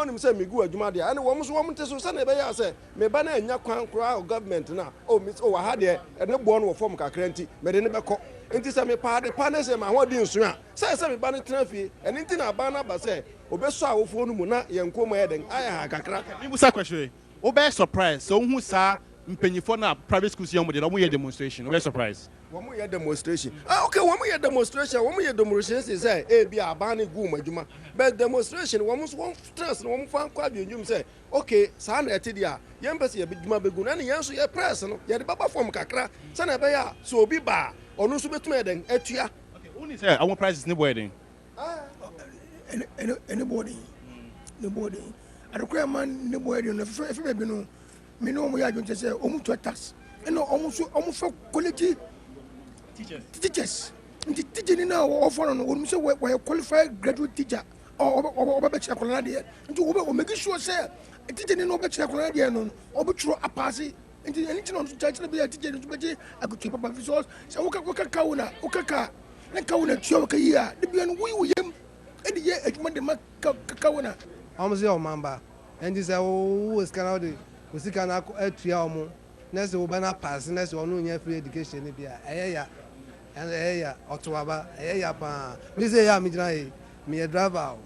on himself me go adwuma dia. And wo so wo mte so say na be ya say me ba na anya kwan kura government na o miss o wa ha de e ne bo no wo form kakra nti me de ne be ko. Nti say me pa de pa na say ma ho di nso a. Say me ba ne tena fie. And nti na ba na ba say obeso awofo no mu na ye nkom ye den aya kakra. Me busa question. Obe surprise. So who sa mpanyifo na private schools yom de no mo demonstration. Obe surprise. Womu ye demonstration. Okay, womu ye demonstration. Womu ye demonstration say eh bi abani gu madwuma. But demonstration womu so won stress no womu fan kwa dwendwum say okay, sa na ete dia. Ye mpese ye bidwuma begu na ne yen so ye press no. Ye de baba form kakra. Sa na be ya so obi ba. Onu so betuma ye den atua. Okay, who say our prices ni boy den? Anybody. Nobody. Adokwa man ne boy den no fe be no. Me no mo ya dwon say omu to tax. No omu for college teachers. The teacher now offer no we say we qualified graduate teacher or be check on there. And we make sure say a teacher no be check on there no obi tro apasi. And anything on church na be a teacher no be I go to papa resource. So we ka una na ka una tio ka ya. The be no we yem. E the year edwuma de ma ka una. Almost your mamba. And this is kind of the we see can atua omo. Next we na pass next we no nya free education ni bia. Eya and eya Otuaba eya pa. Me say ya me jina me a driver.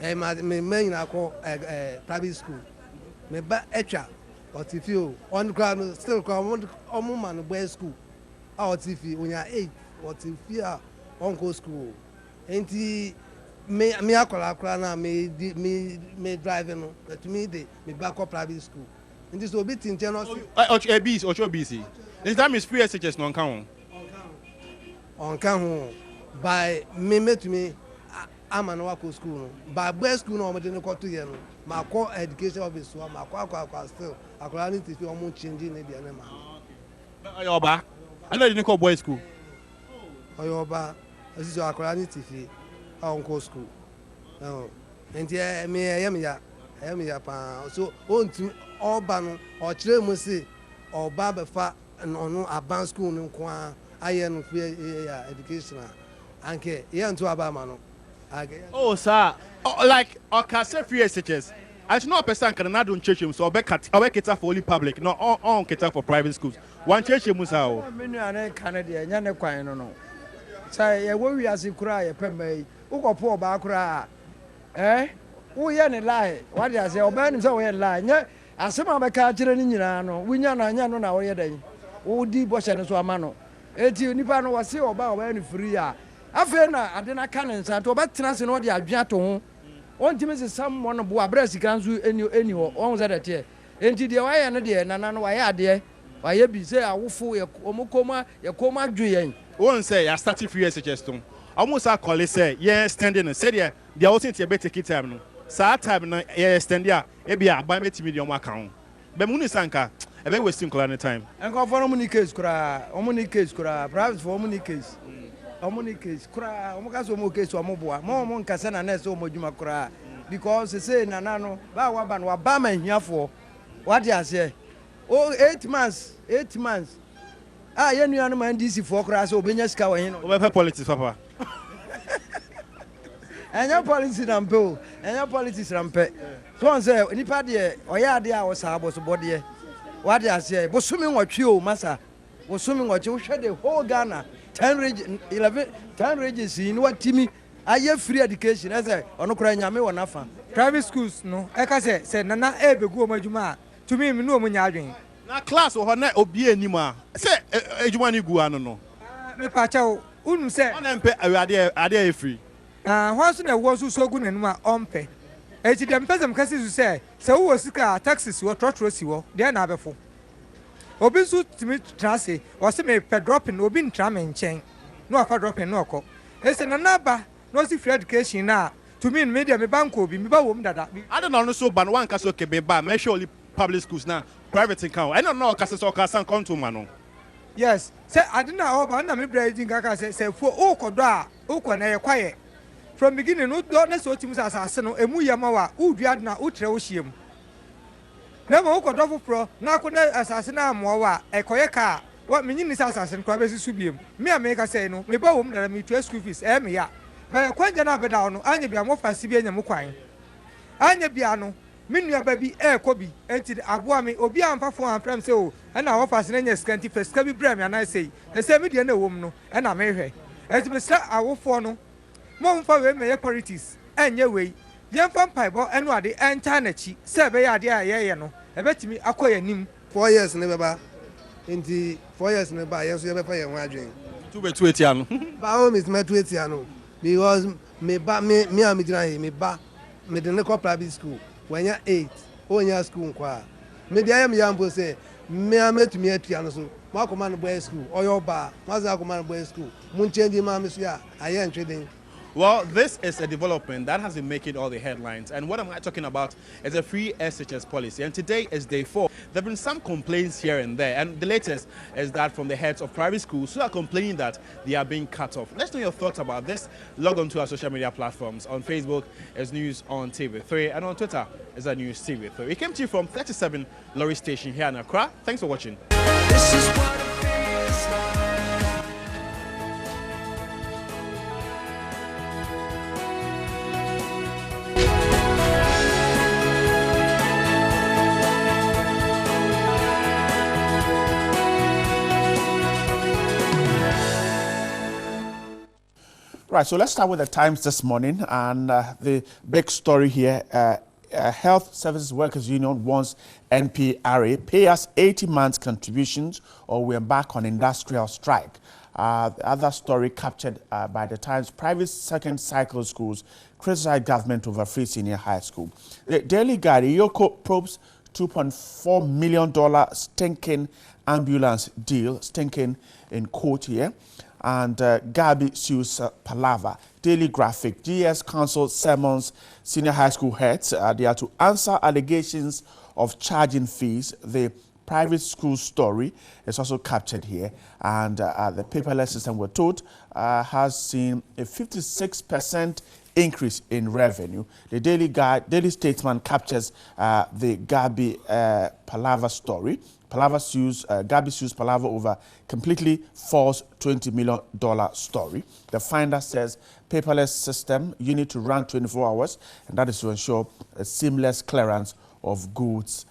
Me na ko private school. Me ba etwa otifi on ground still come omo man boy school. Otifi onya 8 otifi on go school. Enti me akola na me driving no but me back up private school. Enti so bit internal OBC or BC. This time is free SHS no count. On can by me to me I'm an wako school by boy school no me go to here no my core education office so my kwa still akola need to almost changing e dey na ma Oyoba I know you didn't call boy school. Oyoba this is akola need to fi on school no enti me ya pa so on to oba no o kire mu say oba be fa no aban school no kwa aye no free education anke ye nto abama no Oh sir, like okay say free SHS I should not person can not do church so obe cater for only public no on cater for private schools one church mu sa o me nua na Canada nya ne kwan no no say ye wo wiase kura ye pemai ukopo oba kura wo ye ne lie what dey say oba nim say wo ye lie nya asema be ka kire ni nyina no wunya na nya no na wo ye dan wo di bo hye ne so ama no eti nipa no wose oba ne free a afa na ade na ka ne nsa to oba tena se no de adwea to ho on timi se sam one bo abra sika nso eni ho on za dete enti de wa ye ne de nana no wa ye ade wa ye bi se awofo ye omukoma ye koma dwe yen won say ya start free SHS to almost a call say yeah standing and say there wasn't a better take time no sa time no yeah stand there e bia ban betimi de omo aka ho be mu ni sanka e be wasting color time enko for no case kura private for no case case kura omo ka so mo case omo boa mo nkase na na so mo dwuma kura because say nana no ba wa ba no wa ba manhiafo what dey say oh 8 months ye nua no man DC for kura so obenya sika wa hin no we politics papa enya politics rampe so on say nipa de oya ade a wo sa aboso bode what dey say bosumi nwotwe o masa bosumi nwotwe wo hwe the whole Ghana 10 regions in what timi aye free education as ono kura nyame wo nafa private schools no e ka say nana e begu o madwuma to me no mo nya adwen na class ho na obi anim a say adwuma ni gu ano no me pa cha unu say ona mpe ade e free ho so na wo so gu nanum a ompe eti dem pezem ka say wo sika taxes wo trotro si wo de na abefo obi so timi trase o se me pe dropping obi ntra me nchen no afa dropping no okọ ese na naba no si free education na to me media me bank obi me ba wo m dada I don't know so ban one ka so ke be ba me surely public schools na private account I don't know ka so ka san come to man yes say adina oba na me breeding ka say fu o kodo a o ko na ye kwaye from beginning no do na so timi asase no emu yema wa udua na utre wo hiem na mo ko dofo pro na ko na asase na amwo wa ekoye ka wa menyi ni asase no kwa besi subiem me ameka say no me ba wo m dara me to school fees me ya ba kwanja na beda no anya bia mo fa si bi anya mo kwan anya bia no Minua baby kobi enti aboa me obi amfa fo amfrem se o na offer se na scanty first ka bi bra me na say na say me de na wom no na me hwɛ enti me sra awofo no mo mfa we me qualities enye we yemfa mpaibo eno ade enta na chi se be ya ade a ye no ebetimi akoya nim 4 years ne beba enti 4 years ne ba yenso ye be fa ye ho adwen tu be tu etia no ba o miss me tu etia no because me am jira he me de ne ko private school when you 8 onya school kwa me dey am yambo say me ametumi atua no so ma ko man boy school oyo ba ma za ko man boy school mun change ma me so ya aye ntweden. Well, this is a development that has been making all the headlines. And what am I talking about is a free SHS policy. And today is day 4. There have been some complaints here and there. And the latest is that from the heads of private schools who are complaining that they are being cut off. Let's know your thoughts about this. Log on to our social media platforms. On Facebook is News on TV3. And on Twitter is a News TV3. We came to you from 37 Lorry Station here in Accra. Thanks for watching. This is what it feels like. Right, so let's start with the Times this morning, and the big story here, Health Services Workers Union wants NPRA pay us 80 months contributions or we embark on industrial strike. The other story captured by the Times, private second cycle schools criticize government over free senior high school. The Daily Guide, Yoko probes $2.4 million stinking ambulance deal, stinking in court here. And Gabi sues Palava. Daily Graphic, GS Council summons senior high school heads. They are to answer allegations of charging fees. The private school story is also captured here. And the paperless system, we're told, has seen a 56% increase in revenue. The Daily Statesman captures the Gabi Palava story. Gabi sues Palava over completely false $20 million story. The Finder says paperless system, you need to run 24 hours, and that is to ensure a seamless clearance of goods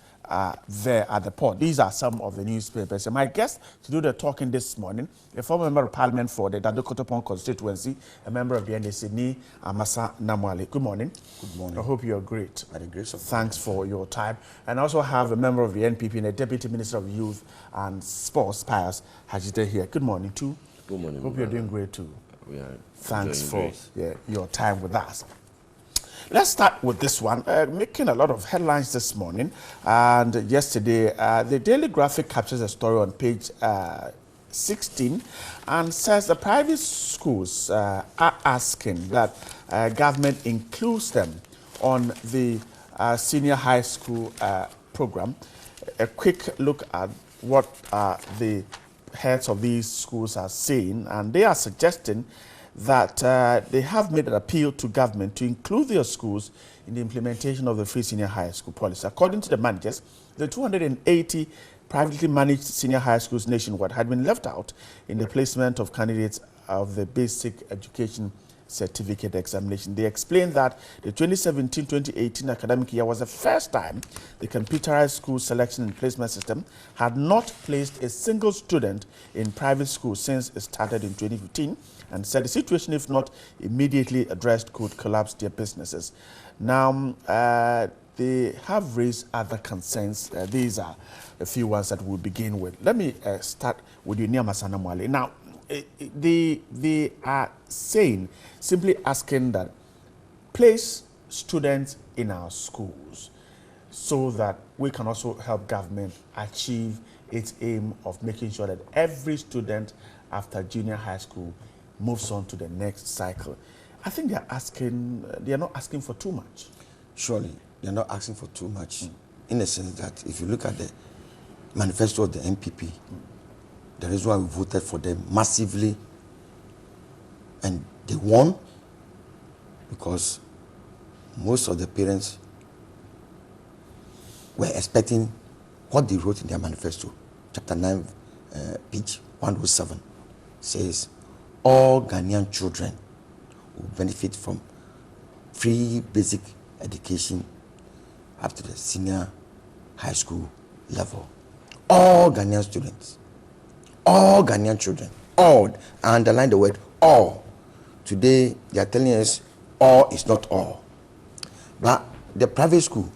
there at the port. These are some of the newspapers. And my guest to do the talking this morning, a former member of parliament for the Dadokotopon constituency, a member of the NDC, Amasa Namwale. Good morning. Good morning. I hope you're great. By the grace of God. Thanks for your time. And I also have a member of the NPP and a Deputy Minister of Youth and Sports, Pius Hajide here. Good morning too. Good morning. Hope you're doing great too. We are Thanks for great. your time with us. Let's start with this one, making a lot of headlines this morning. And yesterday, the Daily Graphic captures a story on page 16 and says the private schools are asking that government includes them on the senior high school program. A quick look at what the heads of these schools are saying, and they are suggesting that they have made an appeal to government to include their schools in the implementation of the free senior high school policy. According to the managers, the 280 privately managed senior high schools nationwide had been left out in the placement of candidates of the basic education certificate examination. They explained that the 2017-2018 academic year was the first time the computerized school selection and placement system had not placed a single student in private schools since it started in 2015, and said the situation, if not immediately addressed, could collapse their businesses. Now, they have raised other concerns. These are a few ones that we'll begin with. Let me start with you, Niamasana Mwale. Now, they are saying, simply asking that place students in our schools so that we can also help government achieve its aim of making sure that every student after junior high school moves on to the next cycle. I think they are not asking for too much. Surely, they're not asking for too much. In the sense that if you look at the manifesto of the NPP, the reason why we voted for them massively, and they won because most of the parents were expecting what they wrote in their manifesto. Chapter 9, page 107 says, all Ghanaian children will benefit from free basic education up to the senior high school level. All Ghanaian students, all Ghanaian children, all, I underline the word all. Today, they are telling us all is not all. But the private school,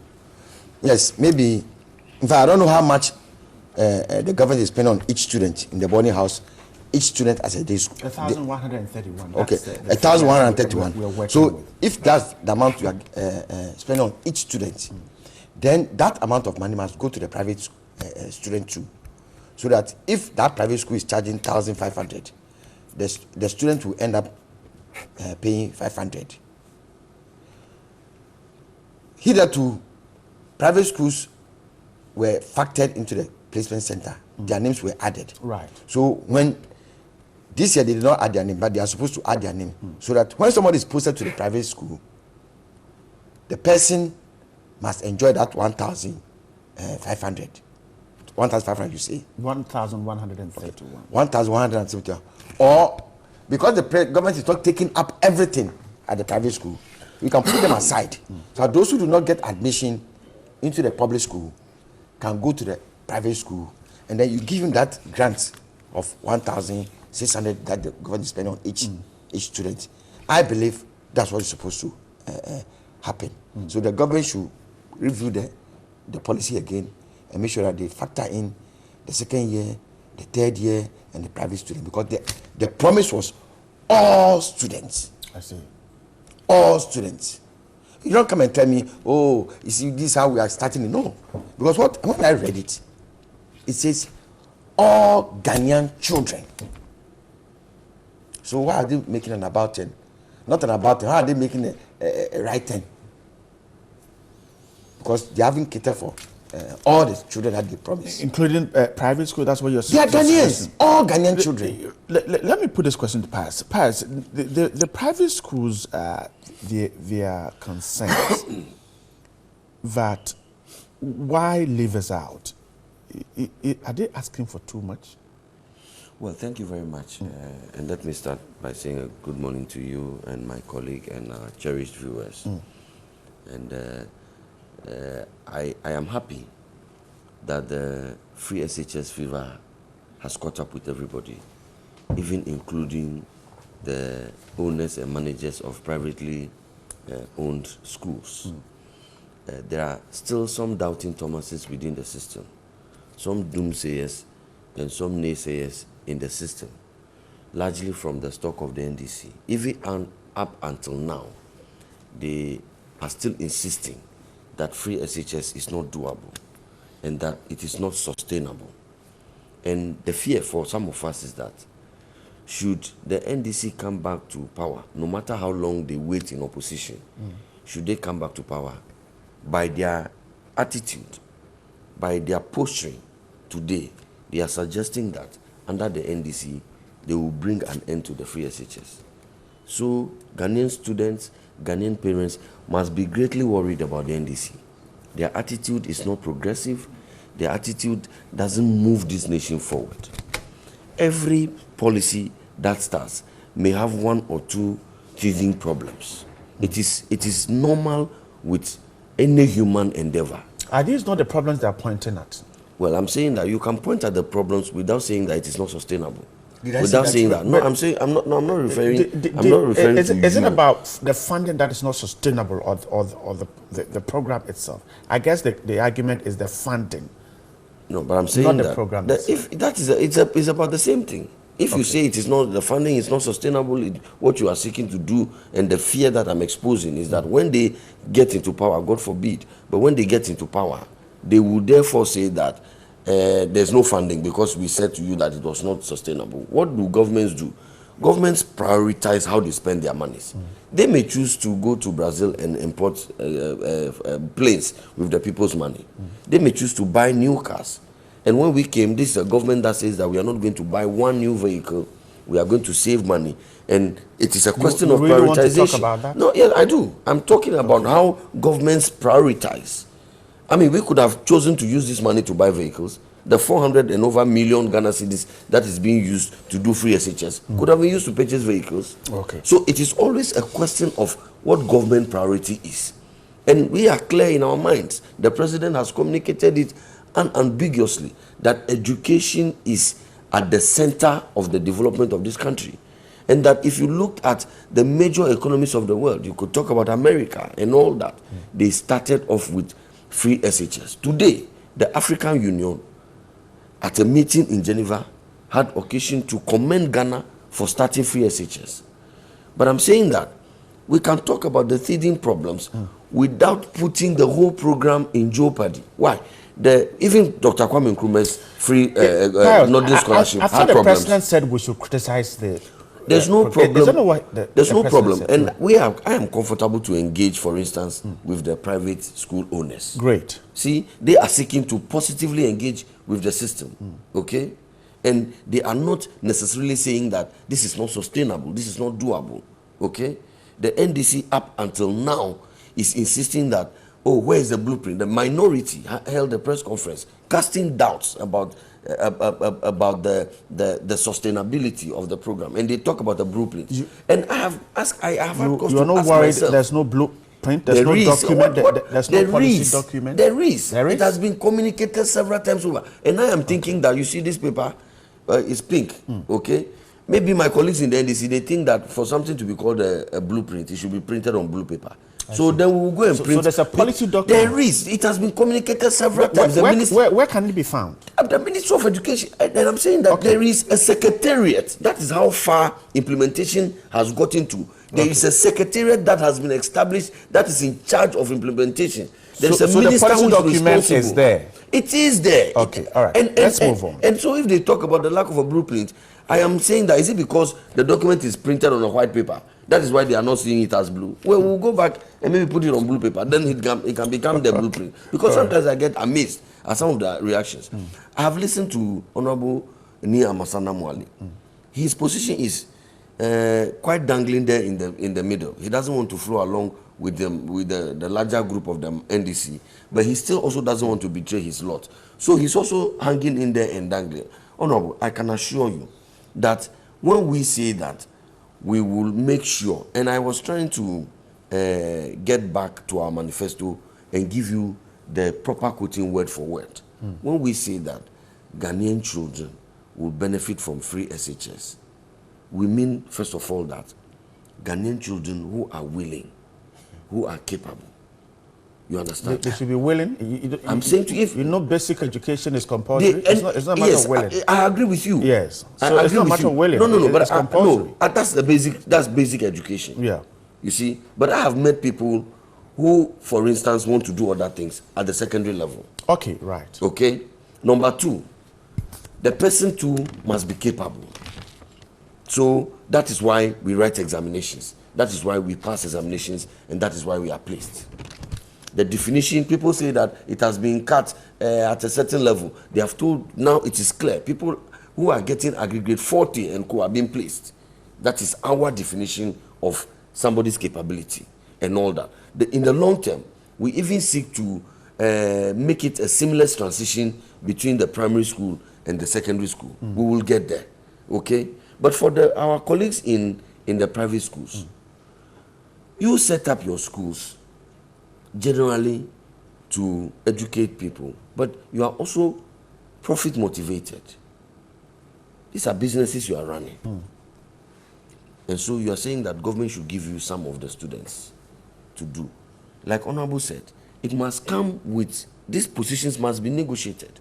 yes, maybe, in fact, I don't know how much the government is spending on each student in the boarding house, each student as a day school. 1,131. Okay, That's 1,131. So if that's the amount you are spending on each student, then that amount of money must go to the private student too. So that if that private school is charging 1,500, the student will end up paying 500. Hitherto, private schools were factored into the placement center. Their names were added. Right. So when this year they did not add their name, but they are supposed to add their name, so that when somebody is posted to the private school, the person must enjoy that 1,500. 1,500, you say? 1,131. 1,171. Or because the government is not taking up everything at the private school, we can put them aside. So those who do not get admission into the public school can go to the private school, and then you give him that grant of 1,600 that the government is spending on each student. I believe that's what is supposed to happen. So the government should review the policy again and make sure that they factor in the second year, the third year, and the private student, because the promise was all students. I see. All students. You don't come and tell me, oh, you see, this is how we are starting. No, because when I read it, it says all Ghanaian children. So why are they making an about 10? Not an about 10. How are they making a right 10? Because they haven't catered for all the children that they promised. Including private school, that's what you're saying? They are Ghanaians, all Ghanaian children. Let me put this question to Pius. Pius, the private schools, they are concerned that why leave us out? Are they asking for too much? Well, thank you very much. And let me start by saying a good morning to you and my colleague and our cherished viewers. And I am happy that the free SHS fever has caught up with everybody, even including the owners and managers of privately owned schools. There are still some doubting Thomases within the system, some doomsayers and some naysayers in the system, largely from the stock of the NDC. Even up until now, they are still insisting that free SHS is not doable and that it is not sustainable. And the fear for some of us is that should the NDC come back to power, no matter how long they wait in opposition, should they come back to power, by their attitude, by their posturing today, they are suggesting that under the NDC, they will bring an end to the free SHS. So Ghanaian students, Ghanaian parents must be greatly worried about the NDC. Their attitude is not progressive. Their attitude doesn't move this nation forward. Every policy that starts may have one or two teething problems. It is normal with any human endeavor. Are these not the problems they are pointing at? Well, I'm saying that you can point at the problems without saying that it is not sustainable. Did I without say saying that? that. No, I'm saying I'm not referring. I'm not referring is to. Is it you. about the funding that is not sustainable, or the program itself? I guess the argument is the funding. No, but I'm saying not the that, program. That if that is it's about the same thing. If you say it is not, the funding is not sustainable, what you are seeking to do, and the fear that I'm exposing is that when they get into power, God forbid, but when they get into power, they will therefore say that there's no funding because we said to you that it was not sustainable. What do governments do? Governments prioritize how they spend their monies. They may choose to go to Brazil and import planes with the people's money. They may choose to buy new cars. And when we came, this is a government that says that we are not going to buy one new vehicle. We are going to save money. And it is a question of really prioritization. Want to talk about that? No, yes, I do. I'm talking about how governments prioritize. I mean, we could have chosen to use this money to buy vehicles. The 400 and over million Ghana cedis that is being used to do free SHS could have been used to purchase vehicles. Okay. So it is always a question of what government priority is. And we are clear in our minds. The president has communicated it unambiguously that education is at the center of the development of this country. And that if you looked at the major economies of the world, you could talk about America and all that. They started off with free SHS. Today, the African Union, at a meeting in Geneva, had occasion to commend Ghana for starting free SHS. But I'm saying that we can talk about the teething problems without putting the whole program in jeopardy. Why? Even Dr. Kwame Nkrumah's free Northern Scholarship I had the problems. president said we should criticize the. There's no problem. There's no problem. Said. And I am comfortable to engage, for instance, with the private school owners. Great. See, they are seeking to positively engage with the system. Okay? And they are not necessarily saying that this is not sustainable, this is not doable. Okay? The NDC up until now is insisting that, oh, where is the blueprint? The minority held a press conference casting doubts about the sustainability of the program, and they talk about the blueprint. And I have asked, you are not worried myself, there's no blueprint, there's no document, there's no policy document? There is. It has been communicated several times over. And I am thinking that, you see this paper, is pink, okay? Maybe my colleagues in the NDC, they think that for something to be called a blueprint, it should be printed on blue paper. So then we will go and print. So there's a policy document. There is. It has been communicated several times. Where can it be found? The Ministry of Education. And I'm saying that there is a secretariat. That is how far implementation has gotten to. There is a secretariat that has been established that is in charge of implementation. There's a minister the policy who document is there. It is there. Okay, all right. Let's move on. And so if they talk about the lack of a blueprint, I am saying that, is it because the document is printed on a white paper? That is why they are not seeing it as blue. Well, we'll go back and maybe put it on blue paper. Then it can become the blueprint. Because sometimes I get amazed at some of the reactions. I have listened to Honorable Nia Masana Mwali. His position is quite dangling there in the middle. He doesn't want to flow along with the larger group of the NDC, but he still also doesn't want to betray his lot. So he's also hanging in there and dangling. Honorable, I can assure you that when we say that, we will make sure, and I was trying to get back to our manifesto and give you the proper quoting word for word. When we say that Ghanaian children will benefit from free SHS, we mean, first of all, that Ghanaian children who are willing, who are capable. You understand? They should be willing. I'm saying to you, basic education is compulsory. It's not a matter of willing. I agree with you. Yes. So it's not a matter of willing. No, but it's compulsory. That's basic education. Yeah. You see, but I have met people who, for instance, want to do other things at the secondary level. Okay, right. Okay. Number two, the person too must be capable. So that is why we write examinations. That is why we pass examinations, and that is why we are placed. The definition, people say that it has been cut at a certain level. They have told, now it is clear. People who are getting aggregate 40 and co are being placed. That is our definition of somebody's capability and all that. In the long term, we even seek to make it a seamless transition between the primary school and the secondary school. We will get there, okay? But for our colleagues in the private schools, you set up your schools generally to educate people, but you are also profit motivated. These are businesses you are running. And so you are saying that government should give you some of the students to do. Like Honorable said, it must come with, these positions must be negotiated.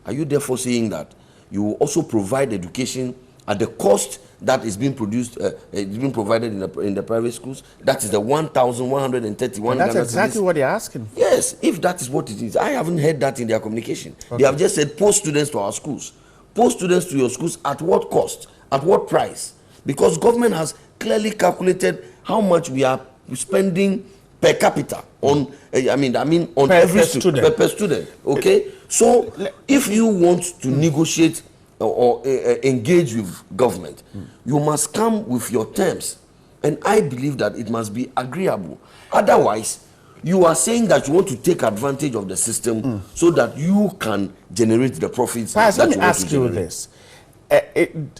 Are you therefore saying that you will also provide education at the cost that is being produced, it's being provided in the private schools? That is the 1,131. That's exactly what they're asking for. Yes, if that is what it is. I haven't heard that in their communication. Okay. They have just said post students to our schools. Post students to your schools at what cost? At what price? Because government has clearly calculated how much we are spending per capita on, on every student. Per student. Okay? So if you want to negotiate or engage with government, you must come with your terms, and I believe that it must be agreeable. Otherwise, you are saying that you want to take advantage of the system so that you can generate the profits. Let me ask you this: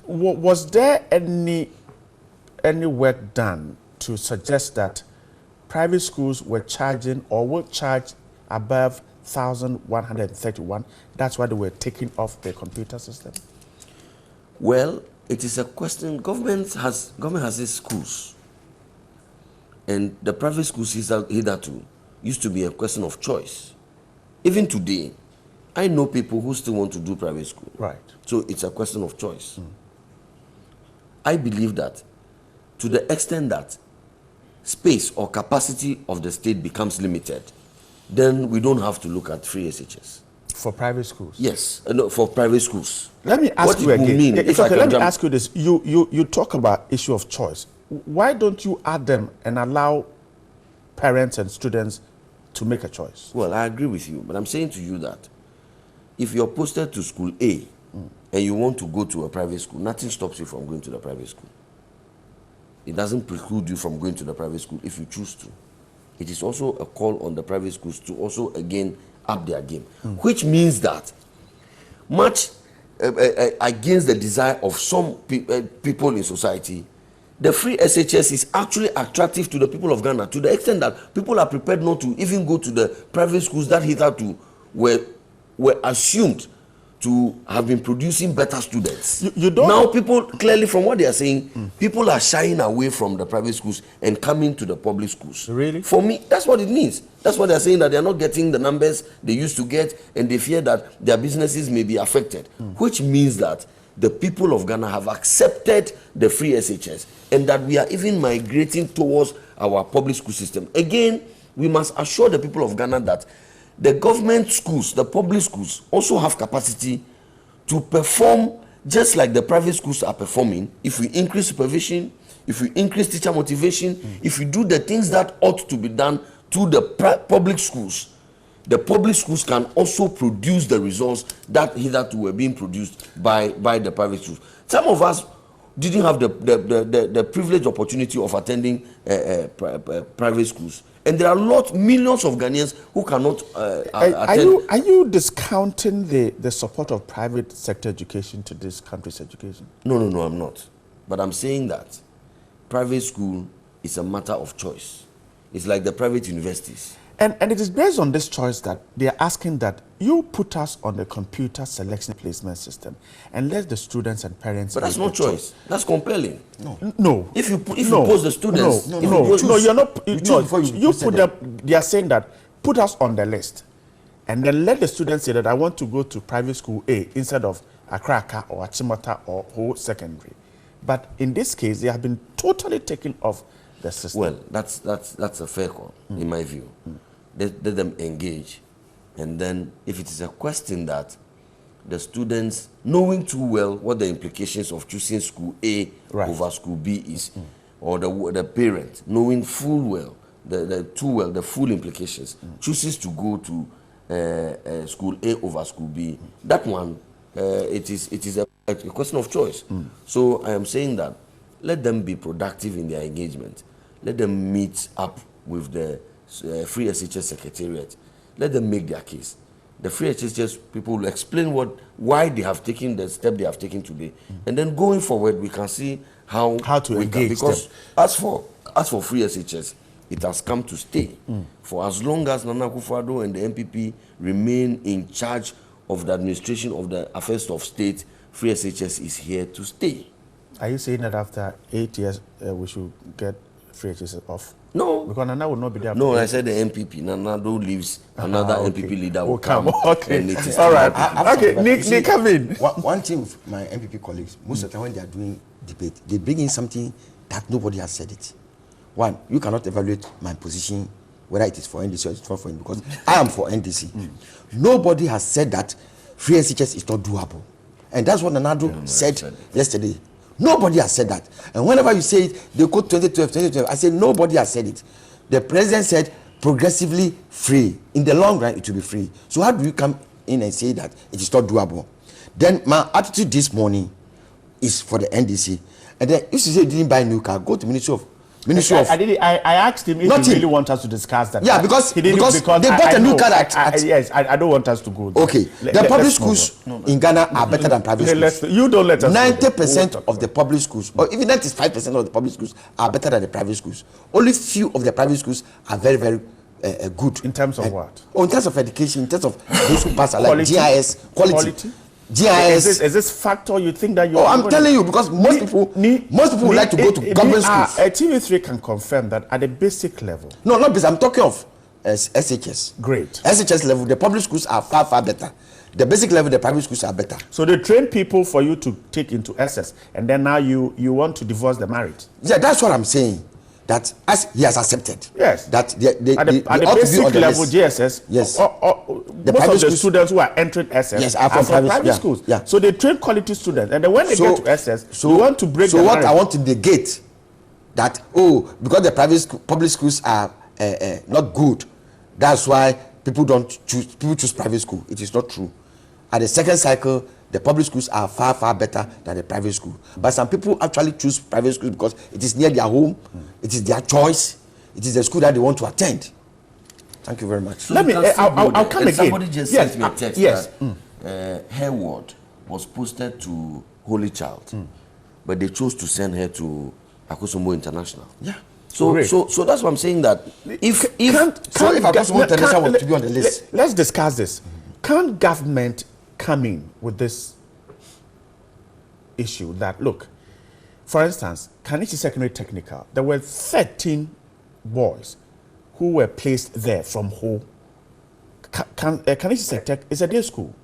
was there any work done to suggest that private schools were charging or will charge above 1,131. That's why they were taking off the computer system. Well, it is a question. Government has its schools, and the private schools hitherto used to be a question of choice. Even today, I know people who still want to do private school. Right. So it's a question of choice. I believe that to the extent that space or capacity of the state becomes limited, then we don't have to look at free SHS. For private schools? Yes, no, for private schools. Let me ask What you it will again. mean It's if I okay, can let me jump- ask you this. You talk about issue of choice. Why don't you add them and allow parents and students to make a choice? Well, I agree with you, but I'm saying to you that if you're posted to school A and you want to go to a private school, nothing stops you from going to the private school. It doesn't preclude you from going to the private school if you choose to. It is also a call on the private schools to also again up their game, which means that much against the desire of some people in society, the free SHS is actually attractive to the people of Ghana to the extent that people are prepared not to even go to the private schools that hitherto were assumed to have been producing better students. You don't now people clearly from what they are saying, people are shying away from the private schools and coming to the public schools. Really? For me, that's what it means. That's what they're saying, that they're not getting the numbers they used to get, and they fear that their businesses may be affected, which means that the people of Ghana have accepted the free SHS and that we are even migrating towards our public school system. Again, we must assure the people of Ghana that the government schools, the public schools, also have capacity to perform just like the private schools are performing. If we increase supervision, if we increase teacher motivation, if we do the things that ought to be done to the public schools, the public schools can also produce the results that hitherto were being produced by the private schools. Some of us didn't have the privileged opportunity of attending private schools. And there are millions of Ghanaians who cannot attend. Are you discounting the support of private sector education to this country's education? No, I'm not. But I'm saying that private school is a matter of choice. It's like the private universities. And it is based on this choice that they are asking that you put us on the computer selection placement system and let the students and parents. But that's not choice. That's compelling. No. If you post the students, you're not. You put them. They are saying that put us on the list, and then let the students say that I want to go to private school A instead of Accra or Achimota or Ho Secondary. But in this case, they have been totally taken off the system. Well, that's a fair call in my view. Let them engage, and then if it is a question that the students knowing too well what the implications of choosing school A over school B is, or the parent knowing full well the full implications, chooses to go to school A over school B, that one it is a question of choice. So I am saying that let them be productive in their engagement. Let them meet up with the free SHS secretariat. Let them make their case. The free SHS people will explain why they have taken the step they have taken today, and then going forward we can see how to engage because them. as for free SHS, it has come to stay. For as long as Nana Akufo-Addo and the MPP remain in charge of the administration of the affairs of state, free SHS is here to stay. Are you saying that after 8 years we should get free SHS off? No. Because Nana will not be there. No, I said the MPP. Nana leaves, another MPP leader will come. Okay. And it is all right. Okay, But Nick, you see, come in. One thing with my MPP colleagues, most of the time when they are doing debate, they bring in something that nobody has said it. One, you cannot evaluate my position, whether it is for NDC or it's not for NDC, because I am for NDC. Nobody has said that free SHS is not doable. And that's what Nanado said yesterday. Nobody has said that. And whenever you say it, they quote 2012. I say nobody has said it. The president said progressively free. In the long run, it will be free. So how do you come in and say that it is not doable? Then my attitude this morning is for the NDC. And then if you say you didn't buy a new car, go to Ministry of Ministry of. I asked him if Not he him. really wants us to discuss that. Yeah, because he didn't, because they bought I a new know, car at yes, I don't want us to go there. Okay, the public schools in Ghana are better than private schools. You don't let us. 90% of the public schools, or even 95% of the public schools, are better than the private schools. Only few of the private schools are very, very good. In terms of what? Oh, in terms of education, in terms of those who pass, like GIS quality. GIS. Is this factor you think that you? Oh, I'm telling you, because most people would like to go to government schools. TV3 can confirm that at the basic level. No, not basic. I'm talking of SHS. Great. SHS level, the public schools are far, far better. The basic level, the private schools are better. So they train people for you to take into SS, and then now you want to divorce the marriage. Yeah, that's what I'm saying. That as he has accepted. Yes. That they at the basic level, GSS. Yes. The most of the students who are entering SS yes, are from private schools. Yeah. So they train quality students, and then when they get to SS, you want to break. So the what marriage. I want to negate that because the public schools are not good, that's why people choose private school. It is not true. At the second cycle, the public schools are far, far better than the private school. But some people actually choose private schools because it is near their home, it is their choice, it is the school that they want to attend. Thank you very much. So Let me, I'll come again. Somebody just sent me a text yes. that her ward was posted to Holy Child, but they chose to send her to Akosombo International. Yeah. So that's what I'm saying, that if Akosombo International was to be on the list. Let's discuss this. Can't government come in with this issue that, look, for instance, Kanichi Secondary Technical, there were 13 boys who were placed there from Ho. Kanichi Sectech is a day school.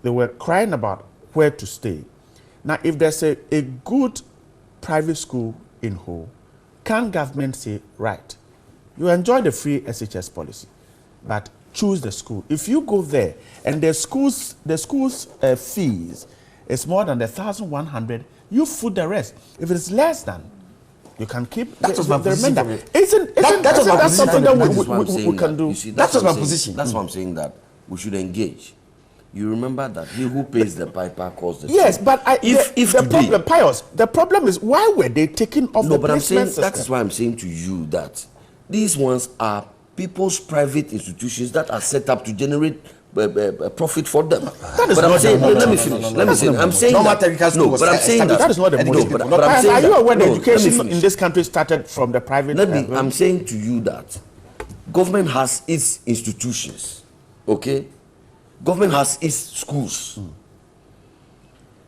They were crying about where to stay. Now, if there's a good private school in Ho, can government say, right, you enjoy the free SHS policy, but choose the school. If you go there and the school's fees is more than 1,100, you foot the rest. If it's less than, you can keep that was my position. Isn't that something that we can do? That was my position. That's why I'm saying that we should engage. You remember that he who pays the piper calls the yes, tune. but the problem is, why were they taking off the but I'm saying system? that is why I'm saying to you that these ones are people's private institutions that are set up to generate profit for them. That is but not I'm saying, let me finish. I'm saying that is not the motive. Are you aware that education in this country started from the private? I'm saying to you that government has its institutions, okay? Government has its schools.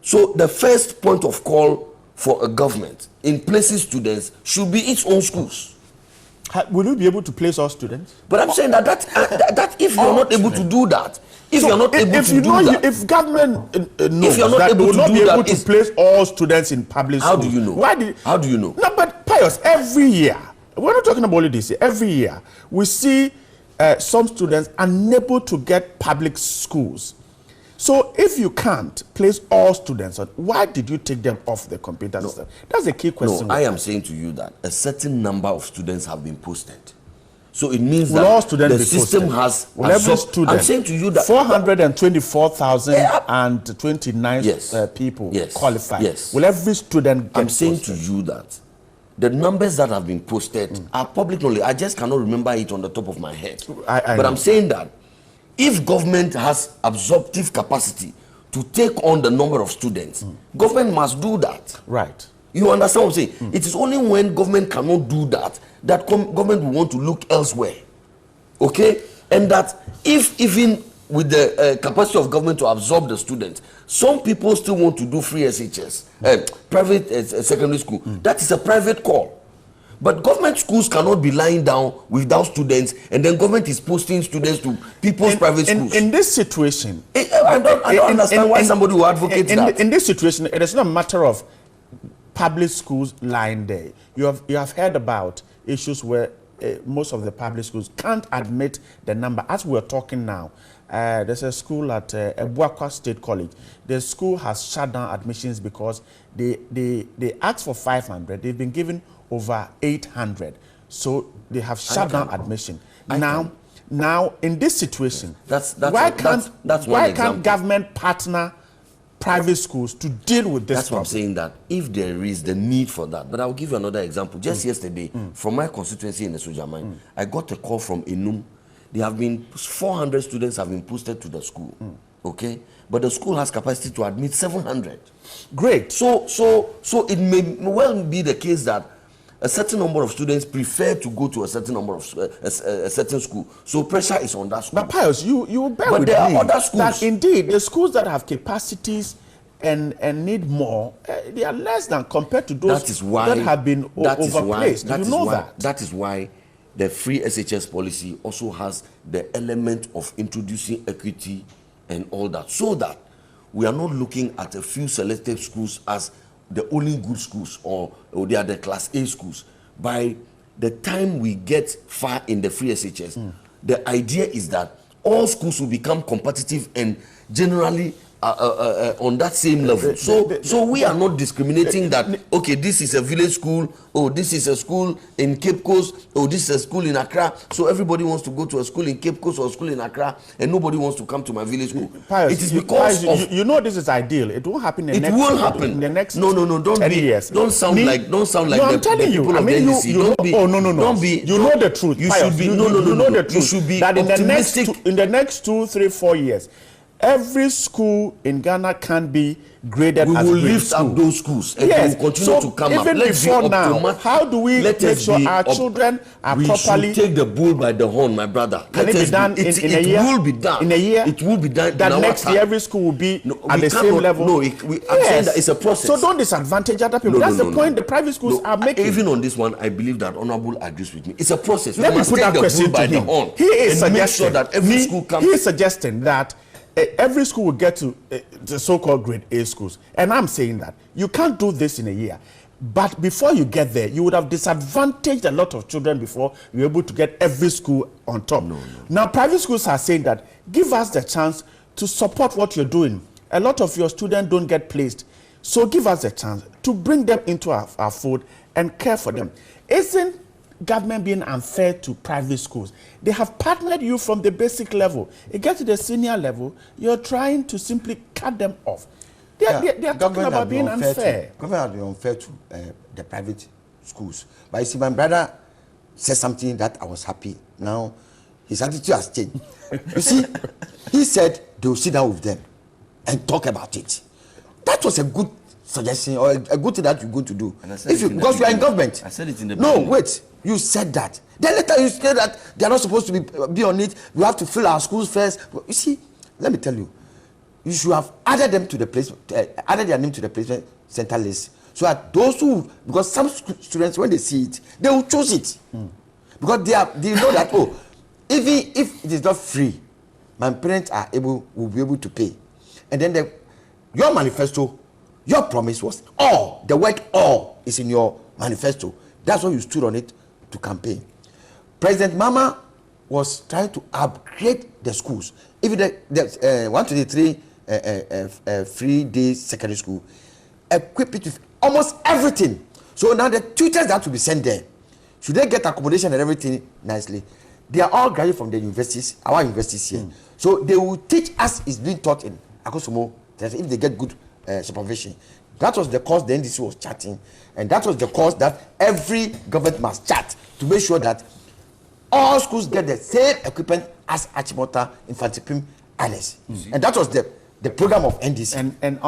So the first point of call for a government in placing students should be its own schools. Will you be able to place all students? But I'm saying that if you're not able to do that, if you're not able to do that, if government knows if you're not that able will to not do be able that, to place all students in public schools, how do you know? How do you know? No, but Pius, every year, we're not talking about only this year, every year, we see some students unable to get public schools. So if you can't place all students, why did you take them off the computer system? That's the key question. No, I am saying to you that a certain number of students have been posted. So it means will that all students the system has every student. I'm saying to you that 424,029 people qualified. Yes. Will every student get I'm saying posted? to you that the numbers that have been posted are public knowledge. I just cannot remember it on the top of my head. But I'm saying that if government has absorptive capacity to take on the number of students, government must do that. Right. You understand what I'm saying? It is only when government cannot do that that government will want to look elsewhere. Okay? And that if even with the capacity of government to absorb the students, some people still want to do free SHS, private secondary school. That is a private call. But government schools cannot be lying down without students, and then government is posting students to people's private schools. In this situation, I don't understand why somebody would advocate that. In this situation, it is not a matter of public schools lying there. You have heard about issues where most of the public schools can't admit the number. As we're talking now, there's a school at Ebuakwa State College. The school has shut down admissions because they asked for 500. They've been given over 800. So they have shut down admission. Now in this situation, why can't government partner private schools to deal with this That's what I'm problem. saying, that if there is the need for that. But I'll give you another example. Just yesterday, from my constituency in the Sojamai, I got a call from Enum. There have been 400 students have been posted to the school. Okay? But the school has capacity to admit 700. Great. So it may well be the case that a certain number of students prefer to go to a certain number of a certain school. So pressure is on that school. But Pius, you bear But with there me are other schools. that indeed the schools that have capacities and need more, they are less than compared to those that have been overplaced. You know that. That is why the free SHS policy also has the element of introducing equity and all that, so that we are not looking at a few selected schools as the only good schools, or they are the class A schools. By the time we get far in the free SHS, the idea is that all schools will become competitive and generally on that same level. So we are not discriminating that, okay, this is a village school, or this is a school in Cape Coast, or this is a school in Accra. So everybody wants to go to a school in Cape Coast or a school in Accra, and nobody wants to come to my village school. Pius, it is because you know this is ideal. It won't happen in the next. It won't happen in the next. No. Don't 10 be. years. Don't sound like. No, the, I'm telling the you. people I of mean, the NDC. you Don't be. no. Don't be. You know the truth. You Pius, should be. You No. know the truth. You should be that optimistic. in the next 2, 3, 4 years, every school in Ghana can be graded We as will a grade lift school. up those schools, and Yes, they will continue to come up. even Let's before be now, optimistic. how do we Let make us sure be our children are we properly? should take the bull by the horn, my brother. Can it be done in a year? It will be done. In a year? It will be done. That in our next time. year every school will be No, at we the same cannot- level. No, I'm saying that it's a process. So don't disadvantage other people. That's the point the private schools are making. Even on this one, I believe that Honorable agrees with me. It's a process. Let We me must put take that the question bull by to the him. horn He is and make suggesting sure that every school comes. He is suggesting that every school will get to the so-called grade A schools, and I'm saying that you can't do this in a year. But before you get there, you would have disadvantaged a lot of children before you're able to get every school on top. Now, private schools are saying that give us the chance to support what you're doing. A lot of your students don't get placed, so give us the chance to bring them into our fold and care for them. Isn't government being unfair to private schools? They have partnered you from the basic level. You get to the senior level, you're trying to simply cut them off. They are talking about being unfair. Government has been unfair to the private schools. But you see, my brother said something that I was happy. Now, his attitude has changed. You see, he said they will sit down with them and talk about it. That was a good suggestion, or a good thing that you're going to do. Because you are in government. I said it in the No, beginning. wait. You said that. Then later you said that they are not supposed to be on it. We have to fill our schools first. You see, let me tell you, you should have added them to the place, added their name to the placement center list, so that those who, because some students when they see it, they will choose it, because they know that even if it is not free, my parents will be able to pay, and then your manifesto, your promise was all. The word all is in your manifesto. That's why you stood on it to campaign. President Mama was trying to upgrade the schools. Even the 123 free day secondary school, equip it with almost everything. So now the tutors that have to be sent there, should they get accommodation and everything nicely? They are all graduated from the universities, our universities here. So they will teach us is being taught in Akosomo, if they get good supervision. That was the course the NDC was charting, and that was the course that every government must chart to make sure that all schools get the same equipment as Achimota, Infantipim, Alice. And that was the program of NDC. And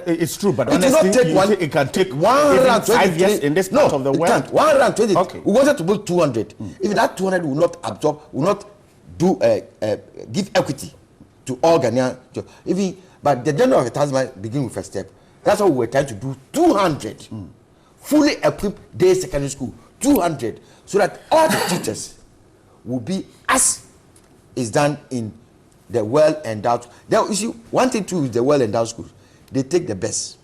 it's true, but it honestly, will not take it can take 5 years in this part of the world. No, it can't. 120. Okay. We wanted to build 200. If that 200 will not absorb, will not do give equity to all Ghanaian. But the general of the Tasman begin with a step. That's why we were trying to do 200 fully equipped day secondary school, 200, so that all the teachers will be as is done in the well-endowed. Now, you see, one thing too with the well-endowed schools, they take the best.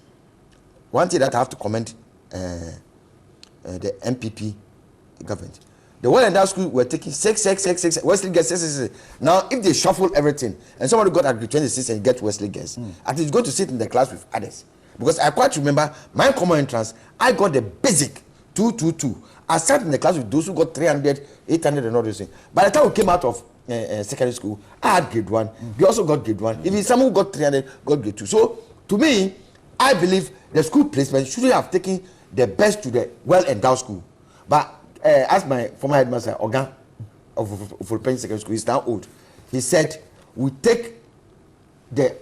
One thing that I have to comment, the MPP government. The well-endowed school were taking 6, Wesley gets 6. Now, if they shuffle everything, and somebody got at grade 26 and get Wesley gets, at least go to sit in the class with others. Because I quite remember my common entrance, I got the basic 222. I sat in the class with those who got 300, 800 and all those things. By the time we came out of secondary school, I had grade 1. They also got grade 1. Even some who got 300 got grade 2. So to me, I believe the school placement should have taken the best to the well-endowed school. But as my former headmaster, Oga of Fulpen Secondary School, is now old, he said, we take the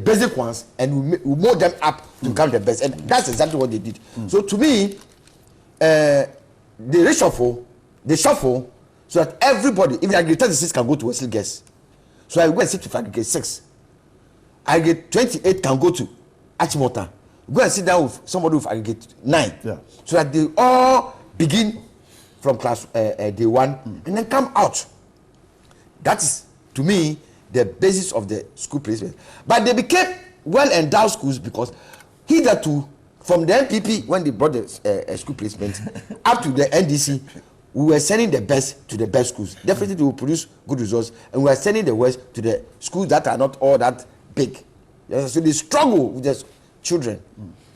basic ones and we mold them up to become the best. And that's exactly what they did. So to me, they shuffle, so that everybody, even aggregate 36 can go to Wesley Guest. So I went to aggregate 6. Aggregate 28 can go to Achimota. Go and sit down with somebody with aggregate 9. Yeah. So that they all begin from class day 1 and then come out. That is, to me, the basis of the school placement. But they became well-endowed schools because hitherto, from the NPP, when they brought the school placement, up to the NDC, we were sending the best to the best schools. Definitely they will produce good results, and we are sending the worst to the schools that are not all that big. So they struggle with the children.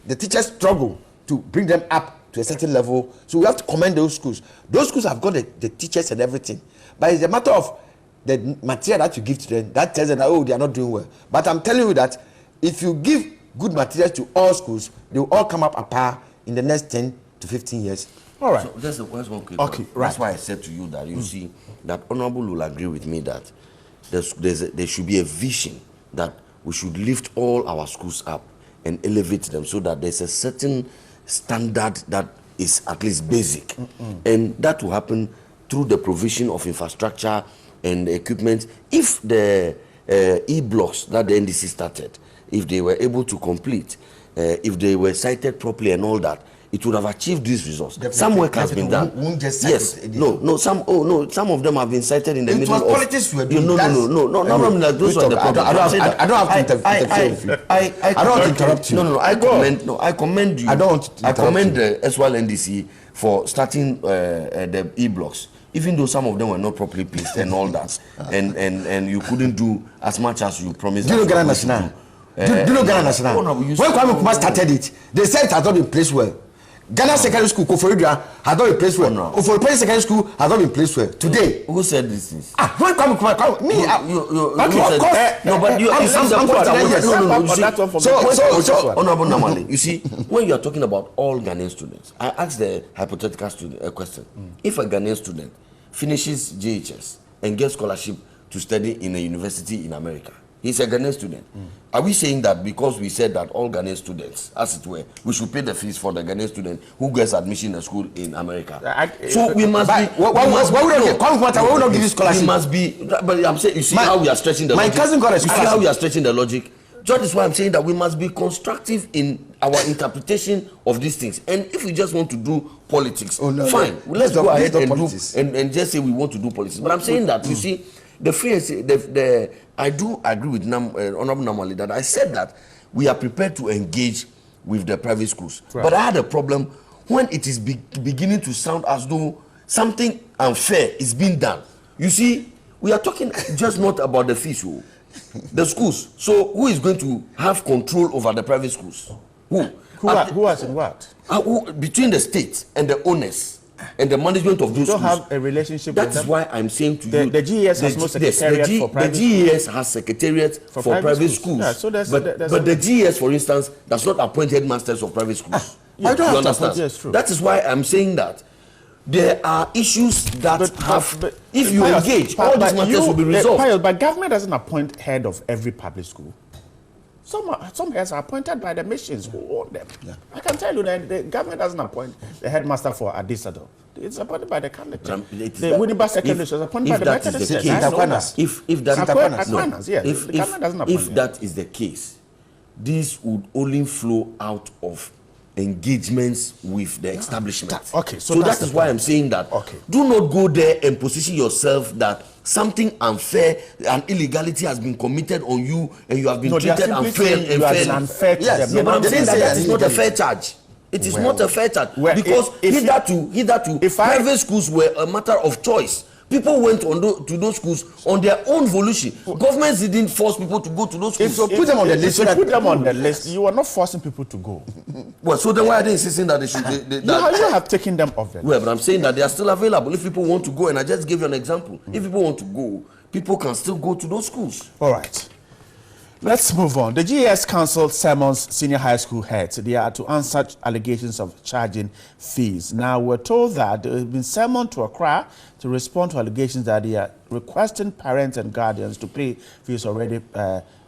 The teachers struggle to bring them up to a certain level. So we have to commend those schools. Those schools have got the teachers and everything. But it's a matter of the material that you give to them that tells them that, oh, they are not doing well. But I'm telling you that if you give good materials to all schools, they will all come up a par in the next 10 to 15 years. All right. So that's one quick. Okay, right. That's why I said to you that you see that Honorable will agree with me that there should be a vision that we should lift all our schools up and elevate them so that there's a certain standard that is at least basic, and that will happen through the provision of infrastructure and equipment. If the e-blocks that the NDC started, if they were able to complete, if they were cited properly and all that, it would have achieved these results. Definitely. Some work has been done. Yes. Some of them have been cited in the middle of. Politics were being no. Those are the problems. I don't have to interfere with you. I don't want to interrupt you. No. I commend you. I don't want to interrupt you. I commend the SWAL NDC for starting the e-blocks, even though some of them were not properly placed and all that, and you couldn't do as much as you promised. Do you know Ghana National? Do you know Ghana National? When Kwame Nkrumah started it, they said it had not been placed well. Ghana Secondary School, Koforidua, has not been placed well. Koforidua Secondary School has not been placed well. Today. Who said this things? When Kwame Nkrumah, me. No, but you see the point. So, Honorable Namale, you see, when you are talking about all Ghanaian students, I asked the hypothetical student a question. If a Ghanaian student finishes JHS and gets scholarship to study in a university in America, he's a Ghanaian student. Are we saying that because we said that all Ghanaian students, as it were, we should pay the fees for the Ghanaian student who gets admission in a school in America? So we must be. Why would not give you scholarship? We must be. But I'm saying, you see how we are stretching the logic. My cousin got a scholarship. You see how we are stretching the logic. That is why I'm saying that we must be constructive in our interpretation of these things. And if we just want to do politics, fine. Let's go ahead and just say we want to do politics. But I'm saying that you see. I do agree with Honorable Namale that I said that we are prepared to engage with the private schools. Right. But I had a problem when it is beginning to sound as though something unfair is being done. You see, we are talking just not about the fees, the schools. So who is going to have control over the private schools? Who has in what? Between the state and the owners. And the management of those schools. Have a relationship with them. That's why I'm saying to you. The GES has no secretariat for private schools. The GES has secretariat for private schools. Yeah, so but the GES, for instance, does not appoint headmasters of private schools. I don't understand. Yes, true. That is why I'm saying that there are issues that if you engage, all these matters will be resolved. But government doesn't appoint head of every public school. Some heads are appointed by the missions who own them. Yeah. I can tell you that the government doesn't appoint the headmaster for Asiedu-Dartey. It's appointed by the candidate. The Winneba Secondary is appointed by the Methodist. If that is the case, this would only flow out of engagements with the establishment. Okay, so that is why I'm saying that. Do not go there and position yourself that something unfair and illegality has been committed on you and you have been treated unfair. Yes, but I'm saying that is not a fair charge. It is not a fair charge because hitherto private schools were a matter of choice. People went to those schools on their own volition. Governments didn't force people to go to those schools. Put them on the list. Put them on the list. You are not forcing people to go. Well, so then why are they insisting that they should? You have taken them off the list. Well, but I'm saying that they are still available. If people want to go, and I just gave you an example. If people want to go, people can still go to those schools. All right. Let's move on. The GES Council summons senior high school heads. They are to answer allegations of charging fees. Now, we're told that they have been summoned to Accra to respond to allegations that they are requesting parents and guardians to pay fees already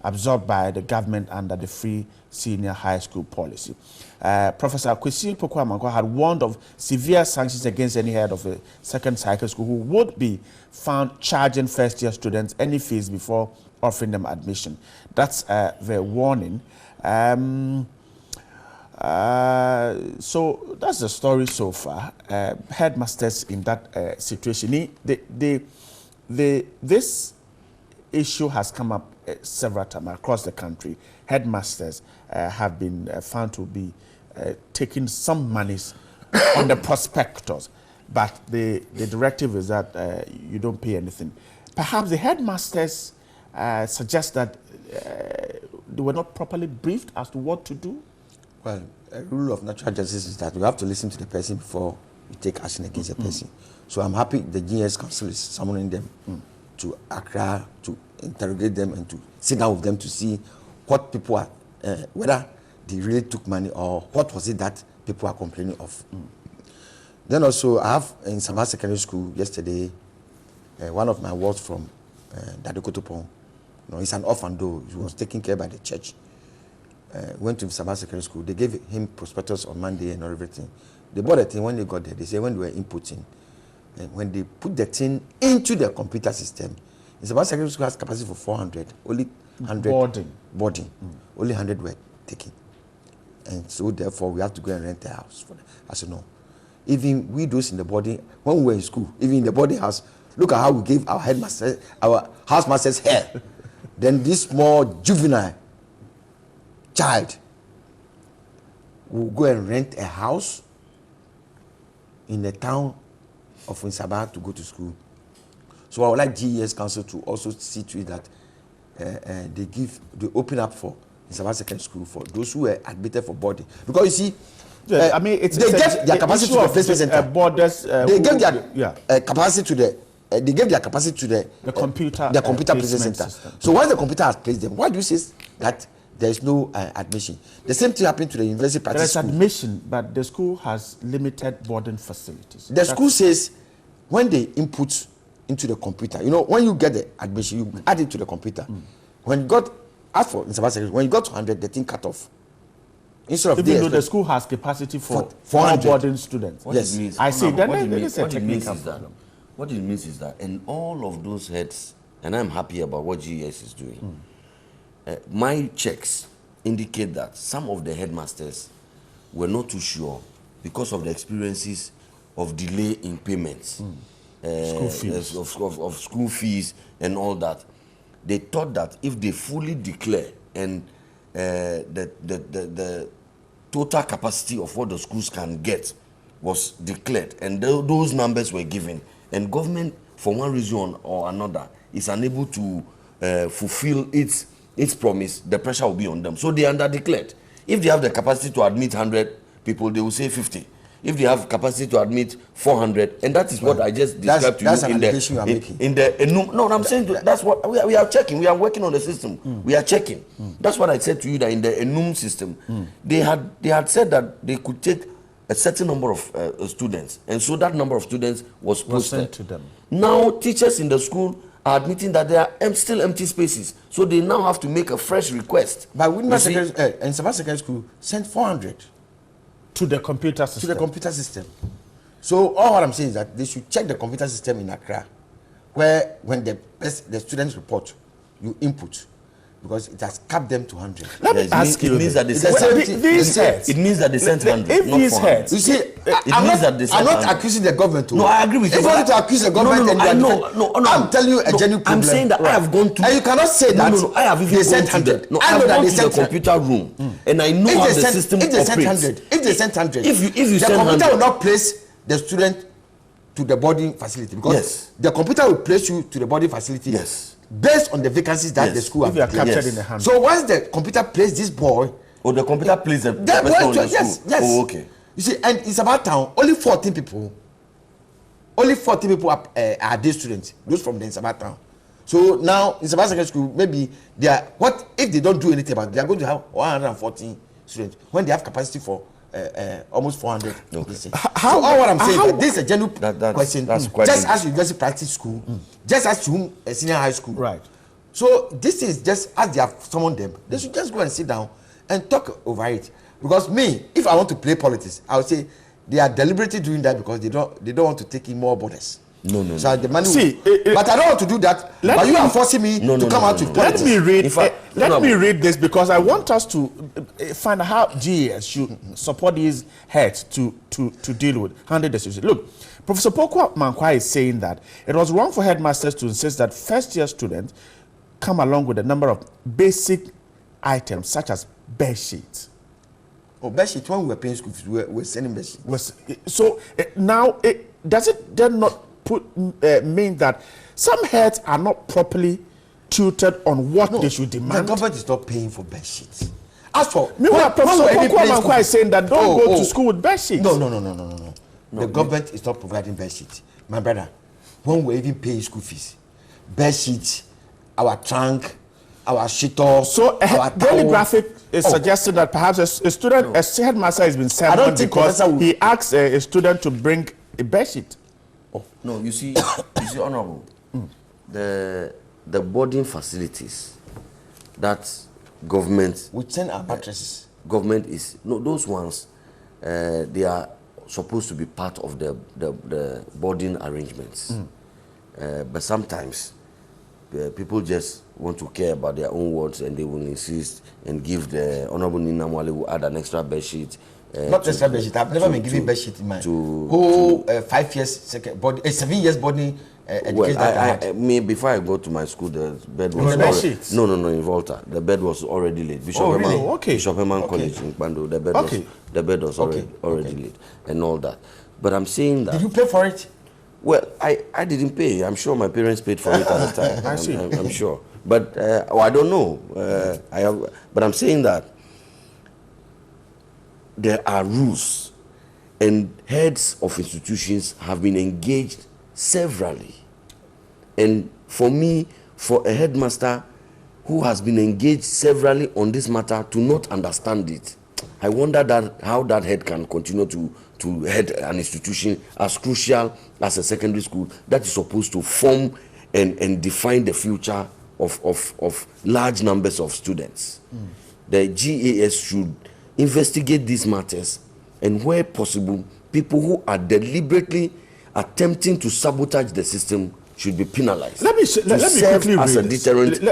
absorbed by the government under the free senior high school policy. Professor Kwesi Pokwamangwa had warned of severe sanctions against any head of a second cycle school who would be found charging first-year students any fees before offering them admission. That's the warning. So that's the story so far. Headmasters in that situation. This issue has come up several times across the country. Headmasters have been found to be taking some monies on the prospectors, but the directive is that you don't pay anything. Perhaps the headmasters suggest that they were not properly briefed as to what to do? Well, a rule of natural justice is that we have to listen to the person before we take action against the person. So I'm happy the GS Council is summoning them to Accra to interrogate them and to sit down with them to see what people are, whether they really took money or what was it that people are complaining of. Then also, I have in Sabah Secondary School yesterday, one of my wards from Dadekotopon. No, he's an orphan though. He was taken care by the church. Went to Sabah Secondary School. They gave him prospectus on Monday and everything. They bought the thing when they got there. They said when they were inputting, and when they put the thing into the computer system, Sabah Secondary School has capacity for 400. Only 100 boarding. Only 100 were taken, and so therefore we have to go and rent a house for them. I said no. Even we those in the boarding, when we were in school, even in the boarding house, look at how we gave our headmaster, our housemasters hair. Then this small juvenile child will go and rent a house in the town of Sabah to go to school. So I would like GES Council to also see to it that they open up for Sabah Secondary School for those who were admitted for boarding. Because you see, I mean, they gave their capacity to the placement center. Borders, they gave their capacity to the. They gave their capacity to the computer placement center. System. So once the computer has placed them, why do you say that there is no admission? The same thing happened to the university practice school. There is admission, but the school has limited boarding facilities. The school says when they input into the computer, you know, when you get the admission, you add it to the computer. When you got, as for when you got to 100, the thing cut off. Instead of even though the school has capacity for 400 boarding students. What yes, it means, I see. Then what there is a technical is that, problem. what it means is that, and all of those heads, and I'm happy about what GES is doing. My checks indicate that some of the headmasters were not too sure because of the experiences of delay in payments, School fees. of school fees and all that. They thought that if they fully declare and the total capacity of what the schools can get was declared and those numbers were given, and government for one reason or another is unable to fulfill its promise, the pressure will be on them. So they under-declared. If they have the capacity to admit 100 people, they will say 50. If they have capacity to admit 400, and that is what I just described to you in the no, I'm saying that's what we are checking. We are working on the system. We are checking. That's what I said to you, that in the enum system, they had said that they could take a certain number of students, and so that number of students was posted sent to them. Now teachers in the school are admitting that there are still empty spaces, so they now have to make a fresh request. But Winnipeg Secondary and Sabah Secondary School sent 400 to the computer system. to the computer system. So all what I'm saying is that they should check the computer system in Accra, where when the students report, you input, because it has capped them to 100. Let me ask you. It means that they sent it means that they sent 100. If not these 400. heads, You see, I'm not accusing the government. No, I agree with you. If you want to accuse the government, I'm telling you a genuine problem. I'm saying that I have gone to. And you cannot say that. No, I have even they gone sent to 100. the. No, I I know have that gone they to the sent computer room, and I know how the system if they sent operates. 100, if they sent 100, If you the send computer 100, will not place the student to the boarding facility, because Yes. the computer will place you to the boarding facility. Yes. Based on the vacancies that Yes. the school if you are have declared. captured Yes. in the hand. So once the computer places this boy, or the computer plays the that person boy, on the yes, school. yes. Oh, okay. You see, and it's about town. Only 14 people are day students. Those from the Sabah town. So now in Sabah Secondary School, maybe they are what if they don't do anything about it, they are going to have 114 students when they have capacity for almost 400. Okay. So all what I'm saying, that this is a general question. That's quite just as university practice school, just as to senior high school. Right. So this is just as they have summoned them, they should just go and sit down and talk over it. Because me, if I want to play politics, I would say they are deliberately doing that because they don't want to take in more borders. No. So the money. See, but I don't want to do that. But you are forcing me to come out with politics. Let me read this because I want us to find out how GES should support these heads to deal with handle the situation. Look, Professor Pokwa Mankwai is saying that it was wrong for headmasters to insist that first-year students come along with a number of basic items such as bed sheets. Oh, bed sheet. When we were paying school fees, we were sending bed sheets. So now, does it then not mean that some heads are not properly tutored on what they should demand? The government is not paying for bed sheets. As for meanwhile, Professor Pokwa is saying that don't go to school with bed sheets. No. The government is not providing bed sheets. My brother, when we even pay school fees, bed sheets, our trunk, our shito. So Daily Graphic is suggesting that perhaps a student, a headmaster has been sent because he asked a student to bring a bed sheet. Oh no, you see, Honorable, the boarding facilities that government we send our mattresses. Government is those ones. They are supposed to be part of the boarding arrangements, but sometimes people just want to care about their own words and they will insist and give the Honorable Nina Mwale will add an extra bed sheet. Not extra bed sheet. I've never been given bed sheet in my whole 5 years, 7 years boarding education. Before I go to my school, the bed was already, no, in Volta. The bed was already laid. Bishop Herman College in Bando. The bed was already laid and all that. But I'm saying that. Did you pay for it? Well, I didn't pay. I'm sure my parents paid for it at the time. I see. I'm sure. But I don't know. But I'm saying that there are rules, and heads of institutions have been engaged severally. And for me, for a headmaster who has been engaged severally on this matter to not understand it, I wonder how that head can continue to head an institution as crucial as a secondary school that is supposed to form and define the future of large numbers of students. The GAS should investigate these matters, and where possible, people who are deliberately attempting to sabotage the system should be penalized. Let me quickly as read a deterrent.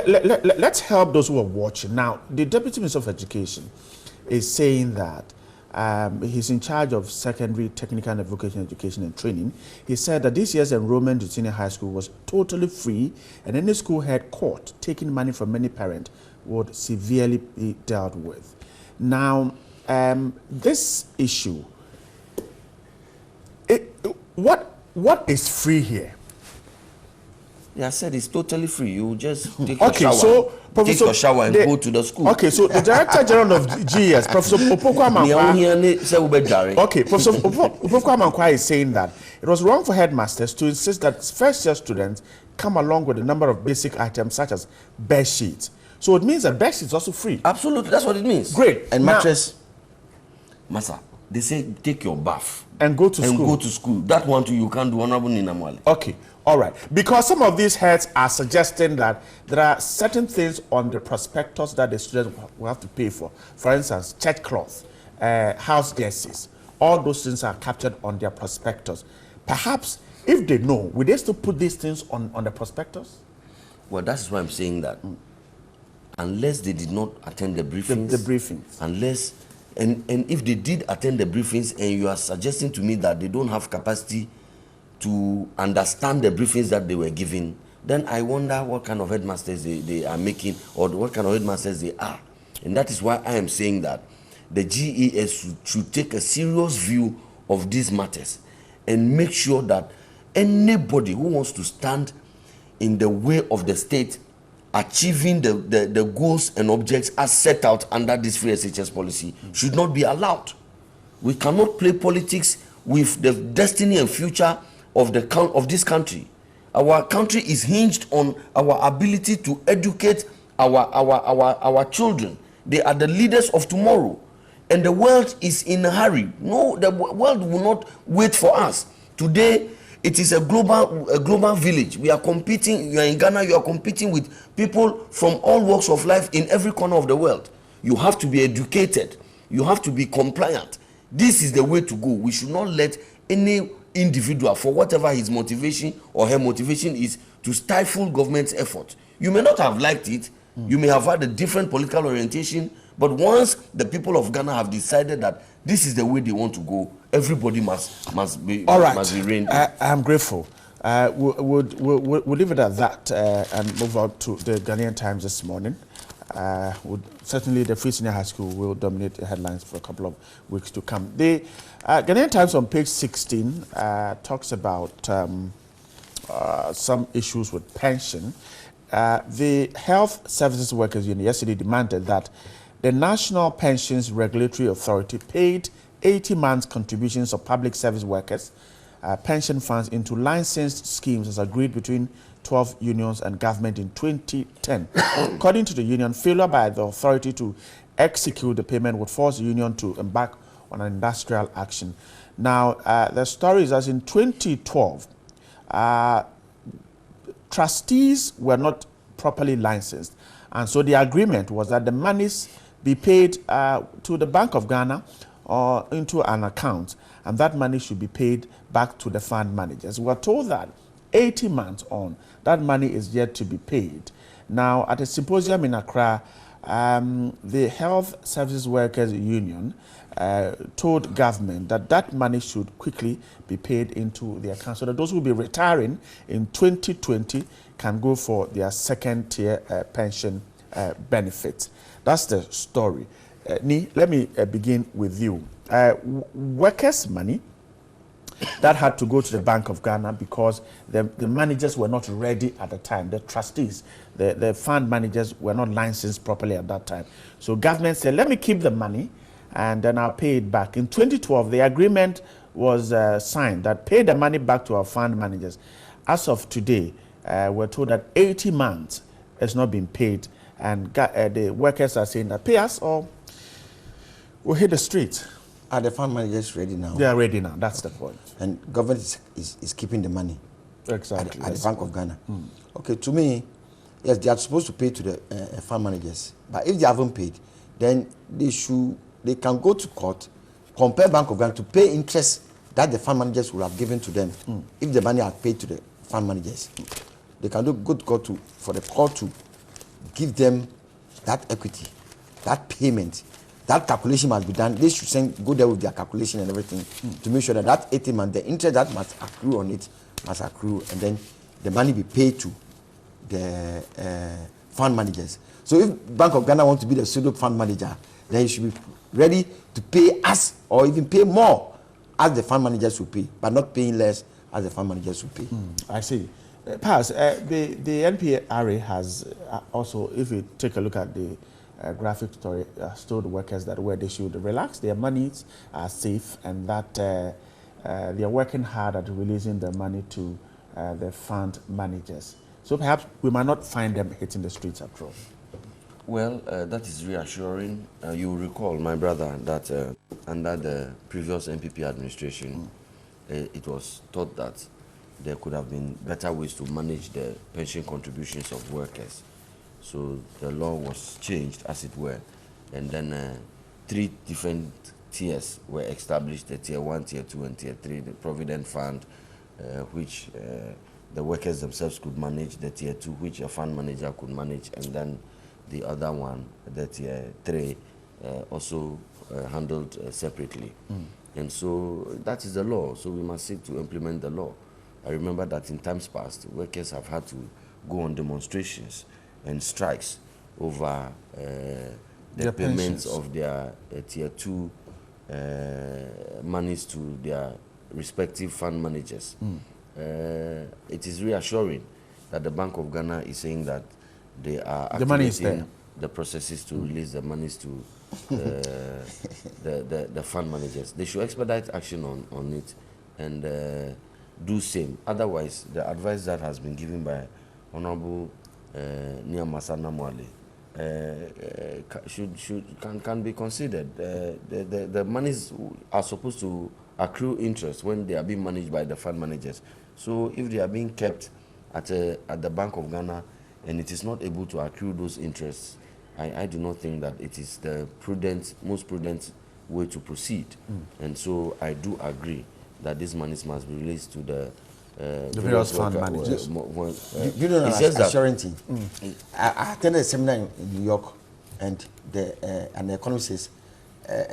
Let's help those who are watching. Now, the Deputy Minister of Education is saying that he's in charge of secondary, technical and vocational education and training. He said that this year's enrollment to senior high school was totally free, and any school head caught taking money from many parents would severely be dealt with. Now, this issue, what is free here? Yeah, I said it's totally free. You just take your shower and go to the school. Okay, so the Director General of GS, Professor Opokwa Mankwai. Okay, Professor Opokwa Mankwai is saying that it was wrong for headmasters to insist that first-year students come along with a number of basic items such as bed sheets. So it means that bed sheets is also free. Absolutely, that's what it means. Great. And mattress. Masa, they say take your bath and go to school. That one too you can't do, Honorable Nina Mwale. Okay. All right, because some of these heads are suggesting that there are certain things on the prospectus that the students will have to pay for. For instance, church cloth, house jerseys, all those things are captured on their prospectus. Perhaps if they know, will they still put these things on the prospectus? Well, that's why I'm saying that. Unless they did not attend the briefings. Unless, and if they did attend the briefings and you are suggesting to me that they don't have capacity to understand the briefings that they were given, then I wonder what kind of headmasters they are making, or what kind of headmasters they are. And that is why I am saying that the GES should take a serious view of these matters and make sure that anybody who wants to stand in the way of the state achieving the goals and objects as set out under this free SHS policy should not be allowed. We cannot play politics with the destiny and future of this country. Our country is hinged on our ability to educate our children. They are the leaders of tomorrow. And the world is in a hurry. No, the world will not wait for us. Today, it is a global village. We are competing. You are in Ghana, you are competing with people from all walks of life in every corner of the world. You have to be educated. You have to be compliant. This is the way to go. We should not let any individual, for whatever his motivation or her motivation is, to stifle government's effort. You may not have liked it. You may have had a different political orientation. But once the people of Ghana have decided that this is the way they want to go, everybody must be All right. must be reined. I'm grateful. We'll leave it at that and move on to the Ghanaian Times this morning. Certainly, the Free Senior High School will dominate the headlines for a couple of weeks to come. The Ghanaian Times on page 16 talks about some issues with pension. The Health Services Workers Union yesterday demanded that the National Pensions Regulatory Authority paid 80 months contributions of public service workers' pension funds into licensed schemes as agreed between 12 unions and government in 2010. According to the union, failure by the authority to execute the payment would force the union to embark on an industrial action. Now, the story is as in 2012, trustees were not properly licensed, and so the agreement was that the monies be paid to the Bank of Ghana or into an account, and that money should be paid back to the fund managers. We are told that 80 months on, that money is yet to be paid. Now, at a symposium in Accra, the Health Services Workers Union told government that that money should quickly be paid into the account so that those who will be retiring in 2020 can go for their second-tier pension benefits. That's the story. Ni, let me begin with you. Workers' money that had to go to the Bank of Ghana because the managers were not ready at the time. The trustees, the fund managers were not licensed properly at that time. So government said, let me keep the money and then I'll pay it back. In 2012, the agreement was signed that pay the money back to our fund managers. As of today, we're told that 80 months has not been paid, and the workers are saying that pay us or we'll hit the streets. Are the fund managers ready now? They are ready now. That's the point. And government is keeping the money. Exactly. At the Bank of Ghana. Okay, to me, yes, they are supposed to pay to the fund managers. But if they haven't paid, then they can go to court, compel Bank of Ghana to pay interest that the fund managers will have given to them if the money are paid to the fund managers. They can go to court for the court to give them that equity, that payment. That calculation must be done. They should go there with their calculation and everything to make sure that 80 months, the interest that must accrue on it must accrue, and then the money be paid to the fund managers. So if Bank of Ghana wants to be the pseudo fund manager, then you should be ready to pay us or even pay more as the fund managers will pay, but not paying less as the fund managers will pay. I see. Paz, the NPRA has also, if you take a look at the graphic story, told workers that where they should relax, their monies are safe, and that they are working hard at releasing the money to the fund managers. So perhaps we might not find them hitting the streets after all. Well, that is reassuring. You will recall, my brother, that under the previous MPP administration, it was thought that there could have been better ways to manage the pension contributions of workers. So the law was changed, as it were, and then 3 different tiers were established: the tier 1, tier 2, and tier 3. The Provident Fund, which the workers themselves could manage; the tier 2, which a fund manager could manage; and then the other one, the tier 3, also handled separately. And so that is the law. So we must seek to implement the law. I remember that in times past, workers have had to go on demonstrations and strikes over the payments of their tier 2 monies to their respective fund managers. It is reassuring that the Bank of Ghana is saying that they are activating the processes to release the monies to the fund managers. They should expedite action on it, and do same. Otherwise, the advice that has been given by Honorable Nia Masana Mwale can be considered. The monies are supposed to accrue interest when they are being managed by the fund managers. So if they are being kept at the Bank of Ghana and it is not able to accrue those interests, I do not think that it is the most prudent way to proceed. And so I do agree that these monies must be released to the various fund managers. You know, assurance. I attended a seminar in New York, and the economist says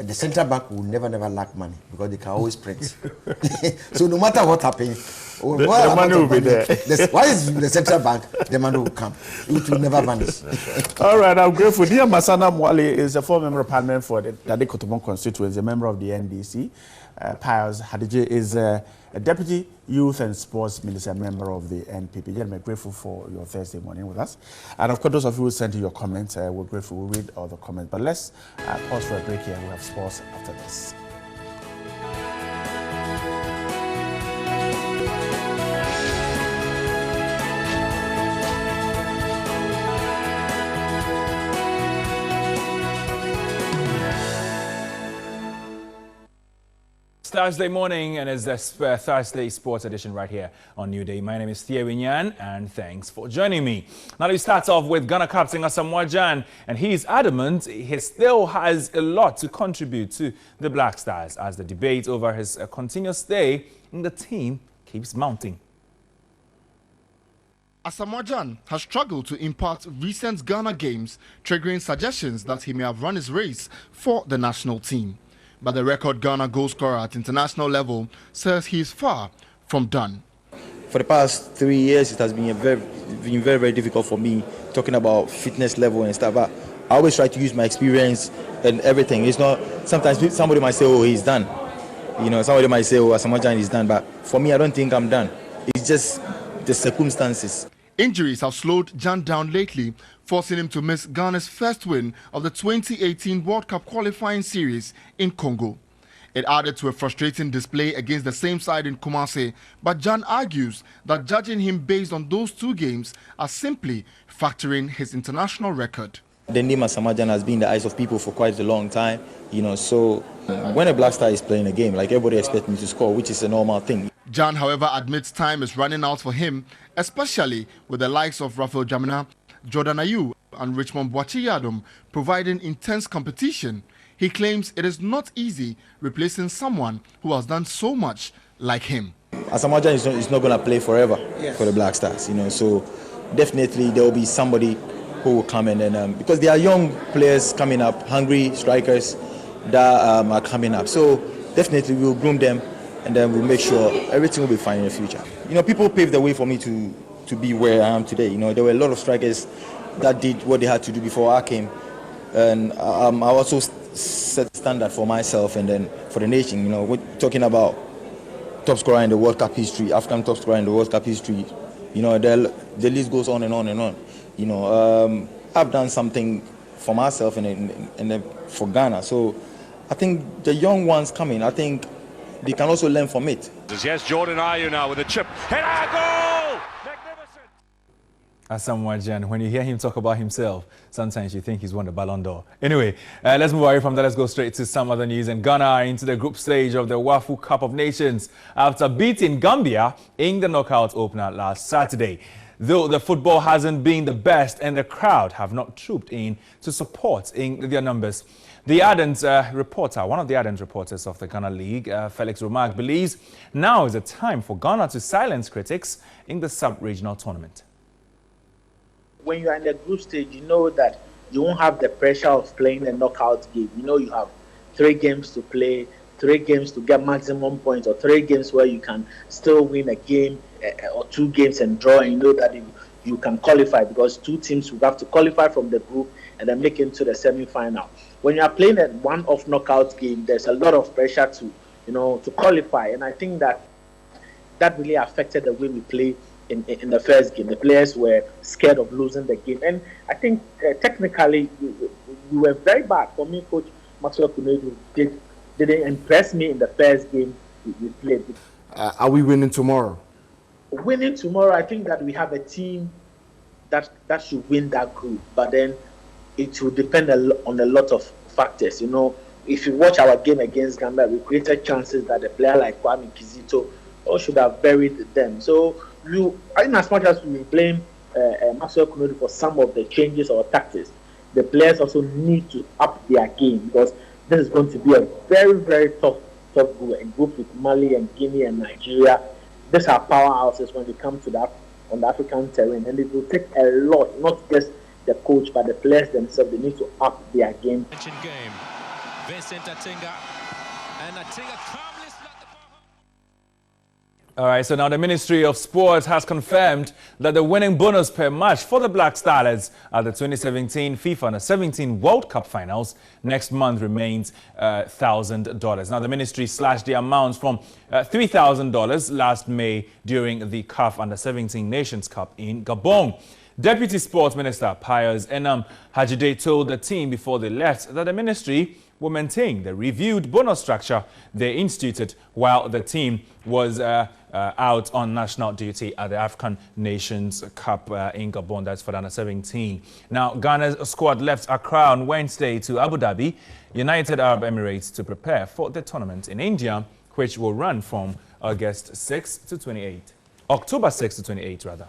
the central bank will never lack money because they can always print. So no matter what happens, the money will be there. Why is the central bank? The money will come. It will never vanish. All right, I'm grateful. Dear Masana Mwale is a former member of parliament for the Dade Kotomon constituency, a member of the NDC. Pius Hadije is a deputy youth and sports minister, member of the NPP. Gentlemen, grateful for your Thursday morning with us. And of course, those of you who sent in your comments, we're grateful. We'll read all the comments. But let's pause for a break here. We'll have sports after this. Thursday morning, and it's the Thursday Sports Edition right here on NewDay. My name is Thierry Nyan, and thanks for joining me. Now, we start off with Ghana captain Asamoah Gyan, and he's adamant he still has a lot to contribute to the Black Stars as the debate over his continuous stay in the team keeps mounting. Asamoah Gyan has struggled to impact recent Ghana games, triggering suggestions that he may have run his race for the national team. But the record Ghana goal scorer at international level says he is far from done. For the past 3 years, it has been very difficult for me talking about fitness level and stuff. But I always try to use my experience and everything. It's not, sometimes somebody might say, oh, he's done. You know, somebody might say, oh, Asamoah Gyan is done. But for me, I don't think I'm done. It's just the circumstances. Injuries have slowed Gyan down lately, forcing him to miss Ghana's first win of the 2018 World Cup qualifying series in Congo. It added to a frustrating display against the same side in Kumasi, but Gyan argues that judging him based on those two games are simply factoring his international record. The name Asamoah Gyan has been in the eyes of people for quite a long time, you know, so when a Black Star is playing a game, like everybody expects me to score, which is a normal thing. Gyan, however, admits time is running out for him, especially with the likes of Raphael Jamina, Jordan Ayew and Richmond Boakye-Yadom providing intense competition. He claims it is not easy replacing someone who has done so much like him. Asamoah Gyan is not going to play forever for the Black Stars, you know, so definitely there will be somebody who will come in and because there are young players coming up, hungry strikers that are coming up. So definitely we'll groom them and then we'll make sure everything will be fine in the future. You know, people paved the way for me to be where I am today. You know, there were a lot of strikers that did what they had to do before I came. And I also set standard for myself and then for the nation. You know, we're talking about top scorer in the World Cup history, African top scorer in the World Cup history. You know, the list goes on and on and on. You know, I've done something for myself and for Ghana. So I think the young ones coming, I think they can also learn from it. Yes, Jordan Ayew now with a chip. Header, goal! Magnificent! Asamoah Gyan, when you hear him talk about himself, sometimes you think he's won the Ballon d'Or. Anyway, let's move away from that. Let's go straight to some other news. And Ghana are into the group stage of the WAFU Cup of Nations after beating Gambia in the knockout opener last Saturday. Though the football hasn't been the best and the crowd have not trooped in to support in their numbers. The Ardent reporter, one of the Ardent reporters of the Ghana League, Felix Romark, believes now is the time for Ghana to silence critics in the sub-regional tournament. When you are in the group stage, you know that you won't have the pressure of playing a knockout game. You know you have 3 games to play, 3 games to get maximum points, or 3 games where you can still win a game or 2 games and draw, and you know that you can qualify because 2 teams will have to qualify from the group and then make it into the semi-final. When you are playing a one-off knockout game, there's a lot of pressure to qualify, and I think that really affected the way we play in the first game. The players were scared of losing the game, and I think technically we were very bad. For me, Coach Maxwell Kunedu didn't impress me in the first game we played. are we winning tomorrow? Winning tomorrow, I think that we have a team that should win that group, but then it will depend on a lot of factors. You know, if you watch our game against Gambia, we created chances that a player like Kwame Kizito should have buried them. So in as much as we blame Maxwell Kunodu for some of the changes or tactics, the players also need to up their game, because this is going to be a very, very tough group, a group with Mali and Guinea and Nigeria. These are powerhouses when it comes to that on the African terrain, and it will take a lot, not just the coach, but the players themselves. They need to up their game. Game. Vincent Atinga, and Atinga calmly slapped the ball. All right, so now the Ministry of Sports has confirmed that the winning bonus per match for the Black Stars at the 2017 FIFA Under-17 World Cup Finals next month remains $1,000. Now, the ministry slashed the amounts from $3,000 last May during the CAF Under-17 Nations Cup in Gabon. Deputy Sports Minister Pius Enam Hajide told the team before they left that the ministry will maintain the reviewed bonus structure they instituted while the team was out on national duty at the African Nations Cup in Gabon. That's for the Under-17. Now, Ghana's squad left Accra on Wednesday to Abu Dhabi, United Arab Emirates, to prepare for the tournament in India, which will run from October 6 to 28, rather.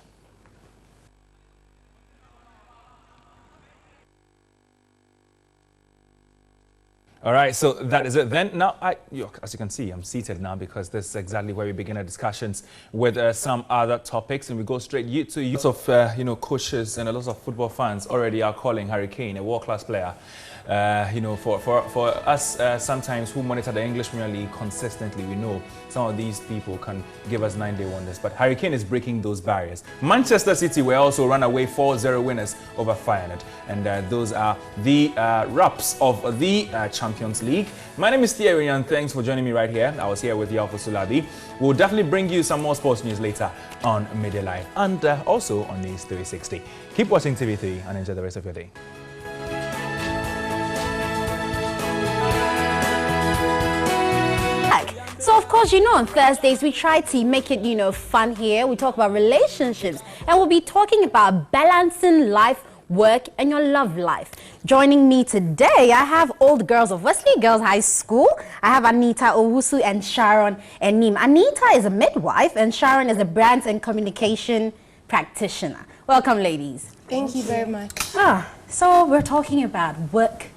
All right, so that is it then. Now, as you can see, I'm seated now because this is exactly where we begin our discussions with some other topics, and we go straight to you. Lots of coaches and a lot of football fans already are calling Harry Kane a world-class player. For us sometimes who monitor the English Premier League consistently, we know some of these people can give us 9-day wonders. But Harry Kane is breaking those barriers. Manchester City were also runaway 4-0 winners over Feyenoord. And those are the wraps of the Champions League. My name is Thierry, and thanks for joining me right here. I was here with Yalfa Sulabi. We'll definitely bring you some more sports news later on Media Live and also on News 360. Keep watching TV3 and enjoy the rest of your day. So, of course, on Thursdays, we try to make it, fun here. We talk about relationships, and we'll be talking about balancing life, work, and your love life. Joining me today, I have old girls of Wesley Girls High School. I have Anita Owusu and Sharon Enim. Anita is a midwife, and Sharon is a brand and communication practitioner. Welcome, ladies. Thank you very much. So we're talking about work,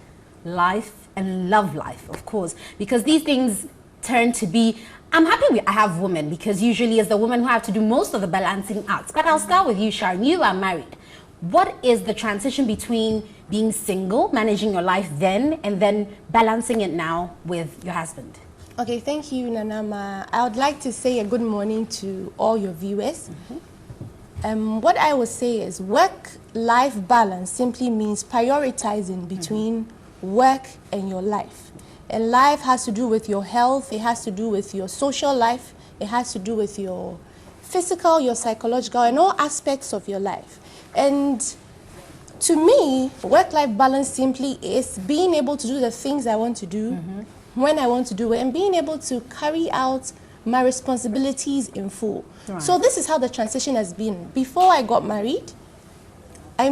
life, and love life, of course, because these things turn to be, I'm happy I have women, because usually it's the women who have to do most of the balancing acts. But I'll start with you, Sharon. You are married. What is the transition between being single, managing your life then, and then balancing it now with your husband? Okay, thank you, Nanama. I would like to say a good morning to all your viewers. What I would say is work-life balance simply means prioritizing between work and your life. And life has to do with your health, it has to do with your social life, it has to do with your physical, your psychological, and all aspects of your life. And to me, work-life balance simply is being able to do the things I want to do, when I want to do it, and being able to carry out my responsibilities in full. Right. So this is how the transition has been. Before I got married, I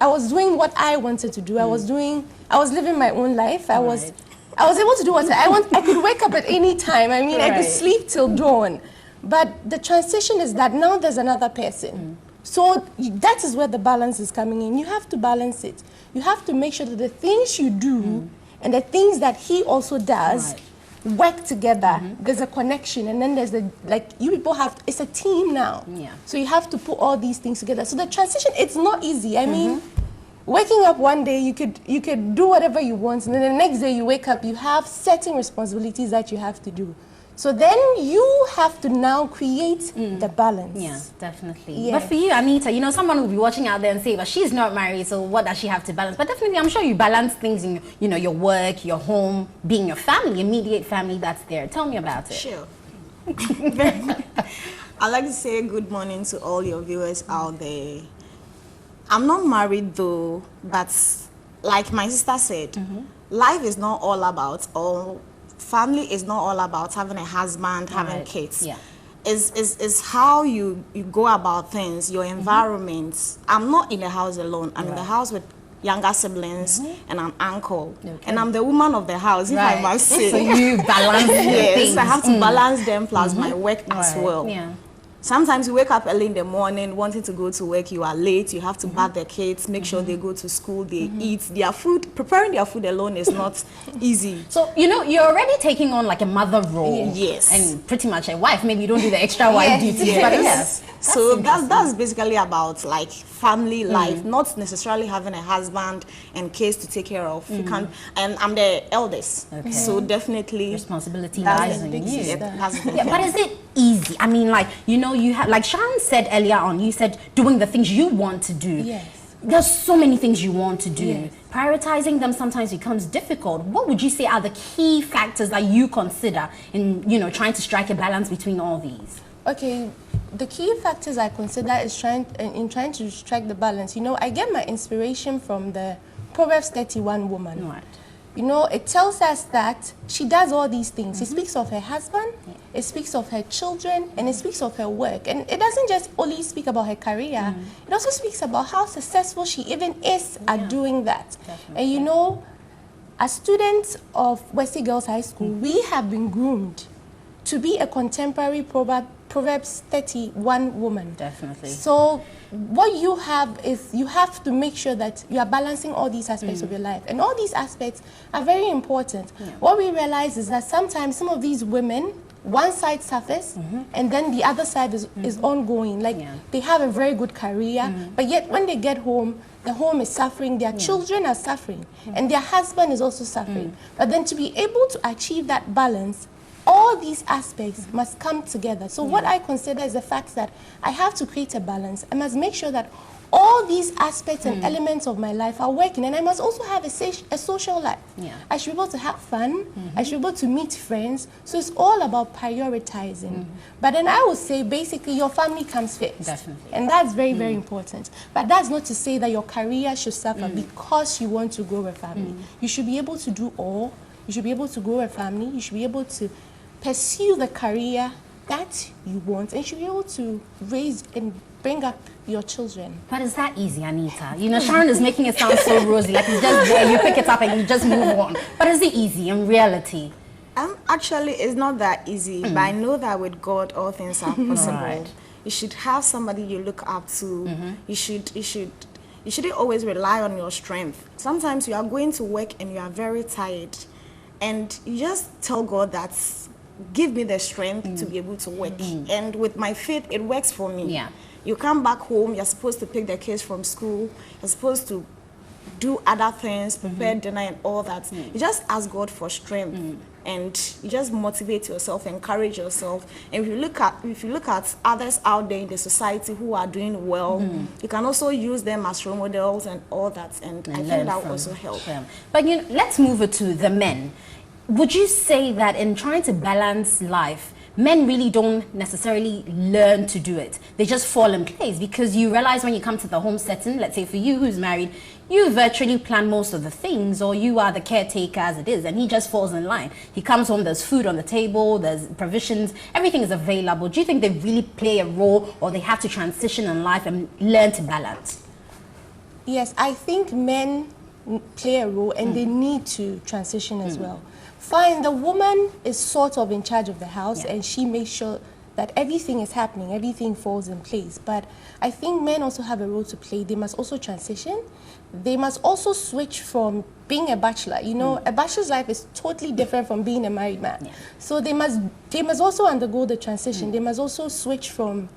was doing what I wanted to do. I was living my own life. I was able to do what I want. I could wake up at any time. I could sleep till dawn. But the transition is that now there's another person. So that is where the balance is coming in. You have to balance it. You have to make sure that the things you do and the things that he also does work together. There's a connection, and then there's you people it's a team now. Yeah. So you have to put all these things together. So the transition, it's not easy. Waking up one day, you could do whatever you want, and then the next day you wake up, you have certain responsibilities that you have to do. So then you have to now create the balance. Yeah, definitely. Yeah. But for you, Anita, someone will be watching out there and say, but she's not married, so what does she have to balance? But definitely, I'm sure you balance things in, your work, your home, being your family, immediate family that's there. Tell me about it. Sure. I'd like to say good morning to all your viewers out there. I'm not married though, but like my sister said, life is not all about all family is not all about having a husband, having kids. Yeah. Is how you go about things, your environment. I'm not in the house alone. I'm in the house with younger siblings and an uncle. And I'm the woman of the house, if I must say. So you balance Yes, I have to balance them plus my work as well. Yeah. Sometimes you wake up early in the morning wanting to go to work, you are late, you have to bath the kids, make sure they go to school, they eat their food. Preparing their food alone is not easy. So, you know, you're already taking on like a mother role. Yes. And pretty much a wife. Maybe you don't do the extra wife duties. But yes. So that's basically about like family life, not necessarily having a husband and kids to take care of. You can, and I'm the eldest, so definitely responsibility lies on you. Yeah, but is it easy? I mean, like, you know, you have, like Sharon said earlier on, you said doing the things you want to do. Yes. There's so many things you want to do. Yes. Prioritizing them sometimes becomes difficult. What would you say are the key factors that you consider in, you know, trying to strike a balance between all these? Okay, the key factors I consider is trying to strike the balance. You know, I get my inspiration from the Proverbs 31 woman. Right. You know, it tells us that she does all these things. It speaks of her husband, it speaks of her children, and it speaks of her work. And it doesn't just only speak about her career, it also speaks about how successful she even is at doing that. Definitely. And you know, as students of Wesley Girls High School, we have been groomed to be a contemporary Proverbs 31 woman. Definitely. So what you have is you have to make sure that you are balancing all these aspects of your life. And all these aspects are very important. What we realize is that sometimes some of these women, one side suffers and then the other side is ongoing. Like they have a very good career, but yet when they get home, the home is suffering, their children are suffering, and their husband is also suffering. But then to be able to achieve that balance, all these aspects must come together. So what I consider is the fact that I have to create a balance. I must make sure that all these aspects and elements of my life are working, and I must also have a social life. I should be able to have fun, I should be able to meet friends, so it's all about prioritizing. But then I would say basically your family comes first. Definitely. And that's very, very important. But that's not to say that your career should suffer because you want to grow a family. You should be able to do all. You should be able to grow a family. You should be able to pursue the career that you want, and you should be able to raise and bring up your children. But is that easy, Anita? You know, Sharon is making it sound so rosy, like it's just there, you pick it up and you just move on. But is it easy in reality? Actually, it's not that easy, but I know that with God, all things are possible. Right. You should have somebody you look up to. You shouldn't always rely on your strength. Sometimes you are going to work and you are very tired, and you just tell God that, give me the strength to be able to work. And with my faith, it works for me. Yeah. You come back home, you're supposed to pick the kids from school, you're supposed to do other things, prepare dinner and all that. You just ask God for strength, and you just motivate yourself, encourage yourself. And if you look at others out there in the society who are doing well, you can also use them as role models and all that. And I think that will also help. But you know, let's move it to the men. Would you say that in trying to balance life, men really don't necessarily learn to do it? They just fall in place, because you realize when you come to the home setting, let's say for you who's married, you virtually plan most of the things, or you are the caretaker as it is, and he just falls in line. He comes home, there's food on the table, there's provisions, everything is available. Do you think they really play a role, or they have to transition in life and learn to balance? Yes, I think men play a role, and they need to transition as well. Fine, the woman is sort of in charge of the house, and she makes sure that everything is happening, everything falls in place. But I think men also have a role to play. They must also transition. They must also switch from being a bachelor. You know, a bachelor's life is totally different from being a married man. So they must also undergo the transition. They must also switch from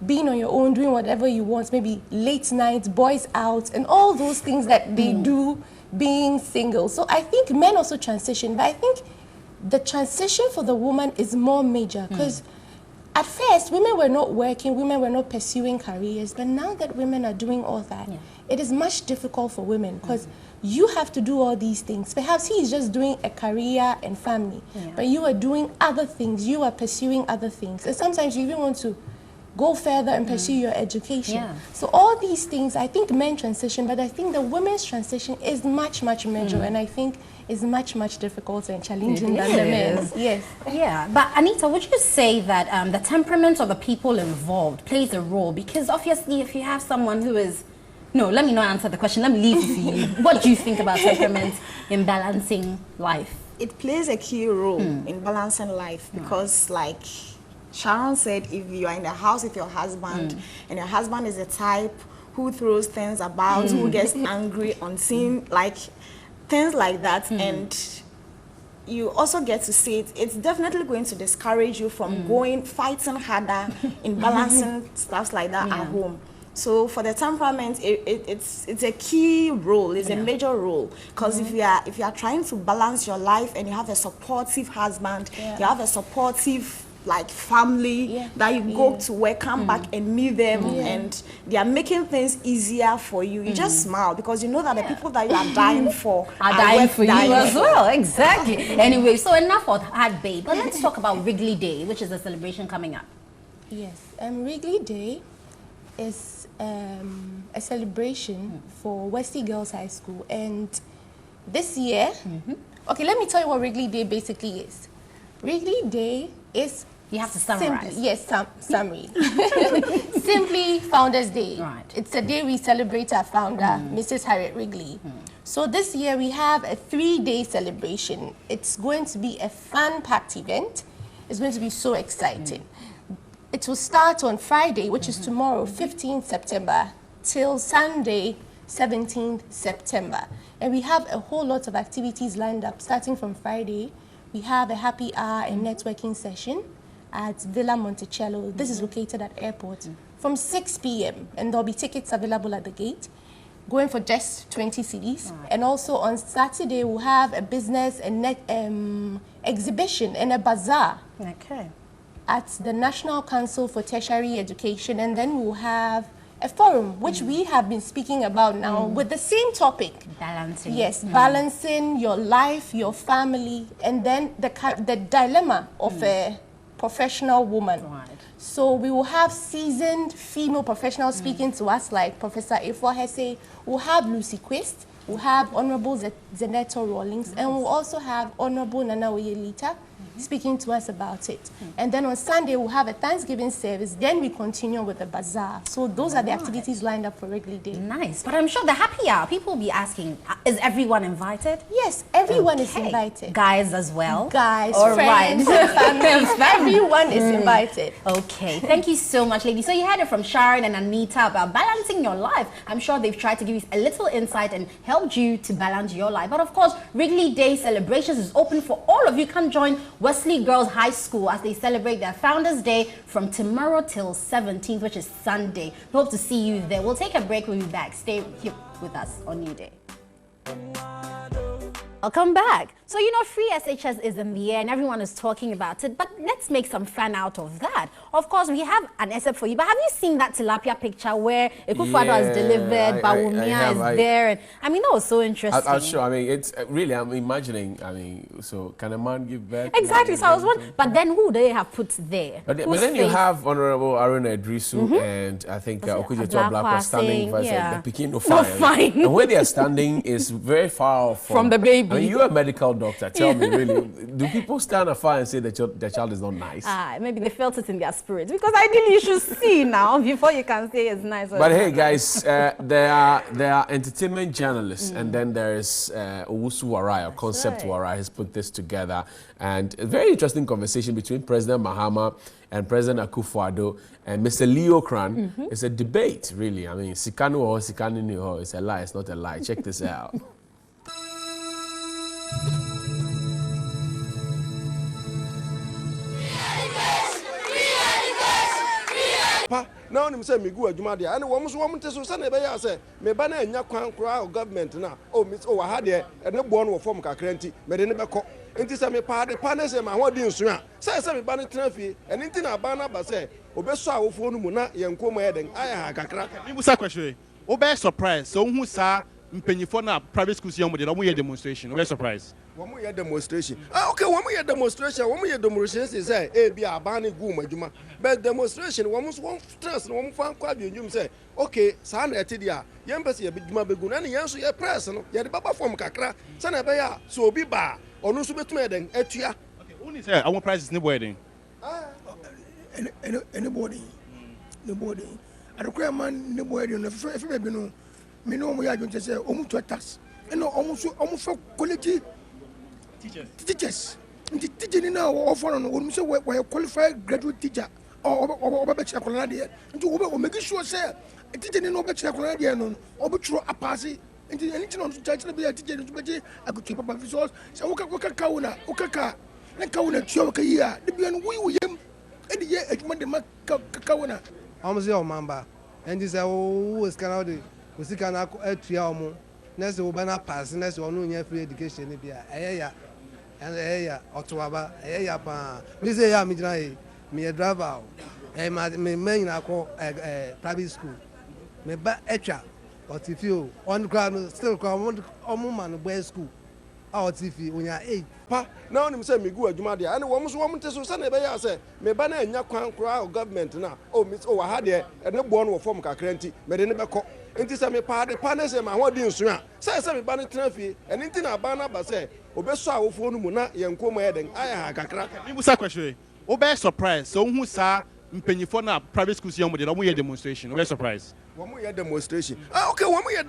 being on your own, doing whatever you want, maybe late nights, boys out, and all those things that they do being single. So I think men also transition, but I think the transition for the woman is more major, because at first women were not working, women were not pursuing careers, but now that women are doing all that, it is much difficult for women, because you have to do all these things. Perhaps he is just doing a career and family, but you are doing other things, you are pursuing other things, and sometimes you even want to go further and pursue your education. Yeah. So all these things, I think men transition, but I think the women's transition is much major, and I think is much difficult and challenging than the men's. Yes. Yeah, but Anita, would you say that the temperament of the people involved plays a role? Because obviously, if you have someone who is, no, let me not answer the question. Let me leave it for you. What do you think about temperament in balancing life? It plays a key role in balancing life because, like Sharon said, if you are in the house with your husband and your husband is the type who throws things about, who gets angry on seeing like things like that, and you also get to see it, it's definitely going to discourage you from fighting harder in balancing stuff like that at home. So for the temperament, it's a key role, it's a major role, because if you are trying to balance your life and you have a supportive husband, you have a supportive like family that you go to work, come back and meet them, and they are making things easier for you. You just smile because you know that the people that you are dying for are dying for you as well. Exactly. Anyway, so enough of Hard Bay, but let's talk about Wrigley Day, which is a celebration coming up. Yes, Wrigley Day is a celebration for Wesley Girls High School, and this year, okay, let me tell you what Wrigley Day basically is. Wrigley Day is, you have to summarize. Summary. Simply Founders Day. Right. It's a day we celebrate our founder, Mrs. Harriet Wrigley. So this year we have a 3-day celebration. It's going to be a fun-packed event. It's going to be so exciting. It will start on Friday, which is tomorrow, 15th September, till Sunday, 17th September. And we have a whole lot of activities lined up, starting from Friday. We have a happy hour and networking session at Villa Monticello. This is located at airport from 6 p.m. and there'll be tickets available at the gate, going for just 20 cedis. Right. And also on Saturday, we'll have a business and exhibition and a bazaar at the National Council for Tertiary Education. And then we'll have a forum, which we have been speaking about now with the same topic. Balancing. Yes, balancing your life, your family, and then the dilemma of a professional woman. Right. So we will have seasoned female professionals speaking to us, like Professor Efwa Hesse. We'll have Lucy Quist. We'll have Honorable Zeneto Rawlings. And we'll also have Honorable Nana Oyelita speaking to us about it. And then on Sunday, we'll have a Thanksgiving service. Then we continue with the bazaar. So those are the activities lined up for Wrigley Day. Nice. But I'm sure the happy hour, people will be asking, is everyone invited? Yes, everyone is invited. Guys as well? Guys, all friends, families, everyone is invited. Okay, thank you so much, ladies. So you heard it from Sharon and Anita about balancing your life. I'm sure they've tried to give you a little insight and helped you to balance your life. But of course, Wrigley Day celebrations is open for all of you. Come join Wesley Girls High School as they celebrate their Founders Day from tomorrow till 17th, which is Sunday. We hope to see you there. We'll take a break. We'll be back. Stay here with us on NewDay. Welcome back. So, you know, free SHS is in the air and everyone is talking about it, but let's make some fun out of that. Of course, we have an excerpt for you, but have you seen that tilapia picture where Ekufuado is delivered, Bawumia is there? And I mean, that was so interesting. I'll show. I mean, it's really, I'm imagining, I mean, so can a man give birth? Exactly. So I was wondering, but then who they have put there? But then you have Honorable Aruna Idrisu and I think Okujeto Blackwa standing versus the Peking no fine. And where they are standing is very far from the baby. I mean, you're a medical doctor. Tell me, really, do people stand afar and say that their child is not nice? Maybe they felt it in their spirit. Because ideally, you should see now before you can say it's nice. But hey, guys, there are entertainment journalists, and then there is Owusu Warai, or Concept Warai, has put this together, and a very interesting conversation between President Mahama and President Akufo-Addo and Mr. Leo Kran. It's a debate, really. I mean, Sikanu or Sikanu ni it's a lie. It's not a lie. Check this out. Now I'm saying me go adwuma de and wo so wo mte so na be ya say me ba na anya kwan kura government na miss ha de ne bo no form kakra nti me de ne be ko nti say me pa de pa na say ma ho di nsu a say me ba ne tena fie eni nti na ba na ba say obeso awofo no mu na yenko mo ye den aya ha kakra me busa question o be surprise so hu sa mpenyifo na private schools yom de omo ye demonstration we surprise womo ye demonstration okay womo ye demonstration womo ye demonstration say bi aban ne gu madwuma but demonstration womo so trans no womo fa kwa adwendwum say okay saa na ete dia yem pese ye bedwuma begu na ne yen so ye press no ye de baba form kakra say na be ya so obi ba onu so betum eden atua okay woni say our prices ne boy den anybody adekora man ne boy den no fe be no me no mo ya adwon say omu to tax no omu fa college teachers the teacher now offer no we say we qualified graduate teacher or be check on there nti we make sure say teacher no be check on there no obetro apase nti anything on church na be teacher no be agutu papa visuals say we ka una ukaka na ka una tio ka yi a de bi no we yem e de ye adwuma de ma ka una amze o mamba and this o scan de o sika na atua omo na se wo ba na pass na se onu nya free education ni bia eya otowaba eya pa mi say ya mi jina e mi driver me nyina ko private school me ba etwa otifio on ground still ko omo man boy school a otifi onya pa na onim say me gu adwuma de ane wo so wo mte so na be ya say me ba na anya kwan kura government na wa ha de ne bo no form kakra nti me de ne be ko nti say me pa de pa na say ma ho di nsu a say me ba ne trafie ene nti na ba na ba say obeso awofo no mu na yenko mo yeden aya ha kakra mi busa question o be surprise so hu sa mpenyifo na private schools yom de omo ye demonstration o be surprise womo ye demonstration okay womo ye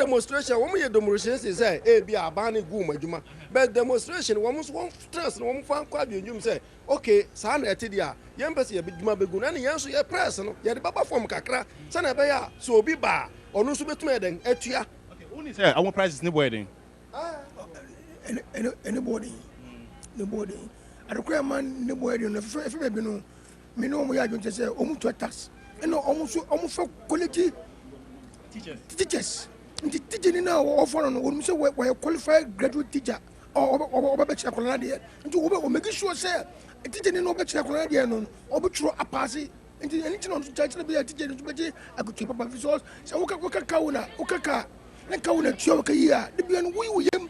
demonstration say bi aban ne gu madwuma but demonstration womo so trans no womo fa kwa adwendwum say okay saa na ete dia yem pese ye bedwuma begu na ne yen so ye press no ye de baba form kakra say na be ya so obi ba onu so betum eden atua okay woni say our prices ne boy den anybody adekora man ne boy den no fe be no me no mo ya adwon say omu to tax no omu fa college teachers the teacher now offer no we say we qualified graduate teacher or be check on there nti we make sure say teacher no be check on there no obetro apase nti anything on church na be teacher no be agutu papa visuals say we ka una ukaka na ka una tio ka yi a de bi no we yem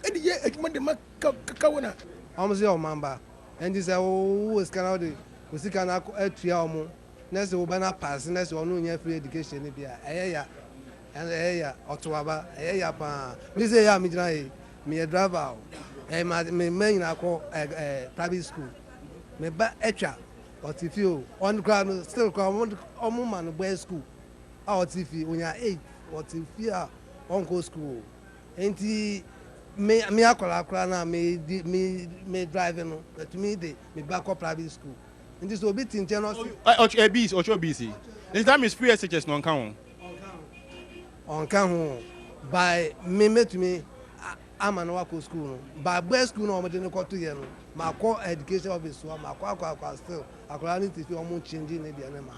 e de ye adwuma de ma ka una amze o mamba and this o scan de o sika na atua omo na se wo ba na pass na se onu nya free education ni bia eya otowaba eya pa mi say ya mi jina e mi driver me nyina ko private school me ba etwa otifio on ground still ko omo man boy school a otifi onya otifi a on go school enti me akola na me driving no but me back up private school enti so bit in no BC this time is free SHS no kan on can by me to me I'm an wako school no by boy school no mo de ko to ye no ma ko education office so ma ko still akola ni ti fi omo change na dia na ma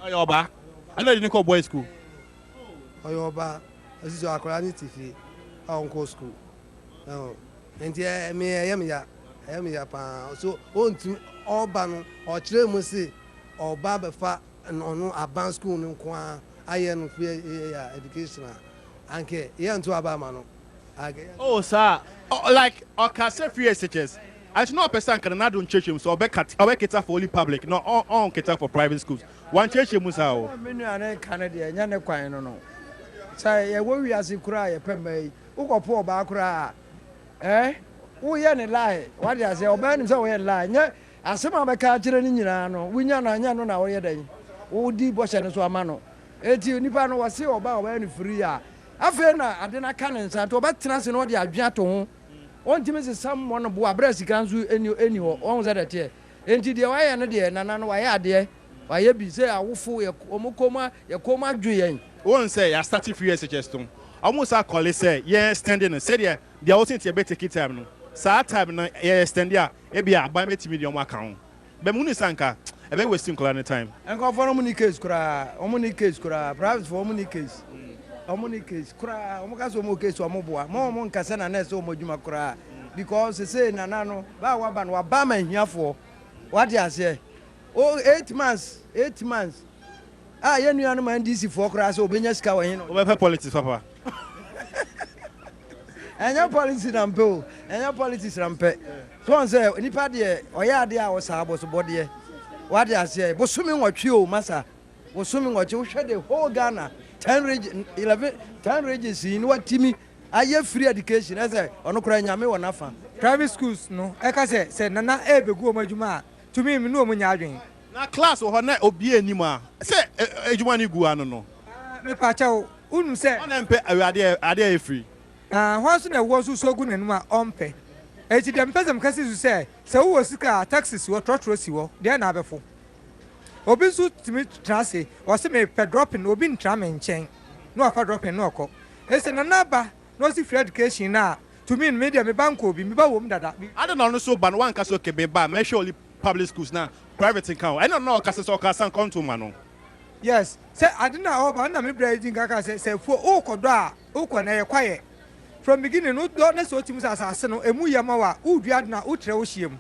oyoba I know you call boy school oyoba asisi akola ni ti fi on ko school no enti me ya pa so on ti oba no o kire mo se oba be fa no aban school no kwa aye no free education anke ye nto abama no oh sir like okase free SHS I should not person can not do church so obeketa for only public no on cater for private schools one church musa o menu ane Canada nya ne kwan no say ye wo wiase kura ye pemai ukopo oba kura wo ye ne lie what dey say oba nim say wo ye lie nya asema beka kire ni nyina no winya na nya no na wo ye dan wo di bo hye ne so ama no eti nipa no wase oba no free a afa na ade na ka ne nsa to oba tena se no de adwea to ho ontimi se sam no bo abra sika nso eni ho on za dete enti de waye no de nana no waye ade waye bi se awofo ye omukoma ye koma dwen won say ya start free SHS to almost a call say yeah standing say there they also take better time no sa time no yeah stand there e bia ba metimi de omo account be mu ni sanka e be wasting color time enko for omo ni case kura private for omo ni case kura omo ka so omo case omo boa mo nkasa na na so omo djuma kura because say nana no ba wa ba no wa ba ma hiafo what dey say 8 months ye nua no man DC for kura so obenya sika wa hin no o be politics papa Enya policy rampe. Enya politics rampe. So on say nipa de oya de a wo sa abo so bode. What they say, Bosumi Watchio, Massa, Bosumi Watch, share the whole Ghana, 10 regions, 10 regions in what Timmy, I have free education, as I on Ukraine, or nothing. Private schools, no, I say, Nana Ebe go Majuma, to me, no Munyading. Na class or not obi anymore. Say, Ejumani Guano, no. Me Pacho, say, are they free? Once in a was so good and my ompe. Eti dem person kasi say wo sika taxes wo trotro si wo de na abefo obi so timi transe wo se me pe dropping obi ntra me nchen no afa dropping no okọ ese na naba no si free education na to me media me bank obi me ba wo dada I don't know so ban one kaso ke be ba me surely public schools na private account I don't know kaso so kasan come to man. Yes say I didn't know ba na me breading kaka say fo o kodo a o ko na ye kwaye from beginning no do na so timu asase no emu yama wa udua na utre wo hiem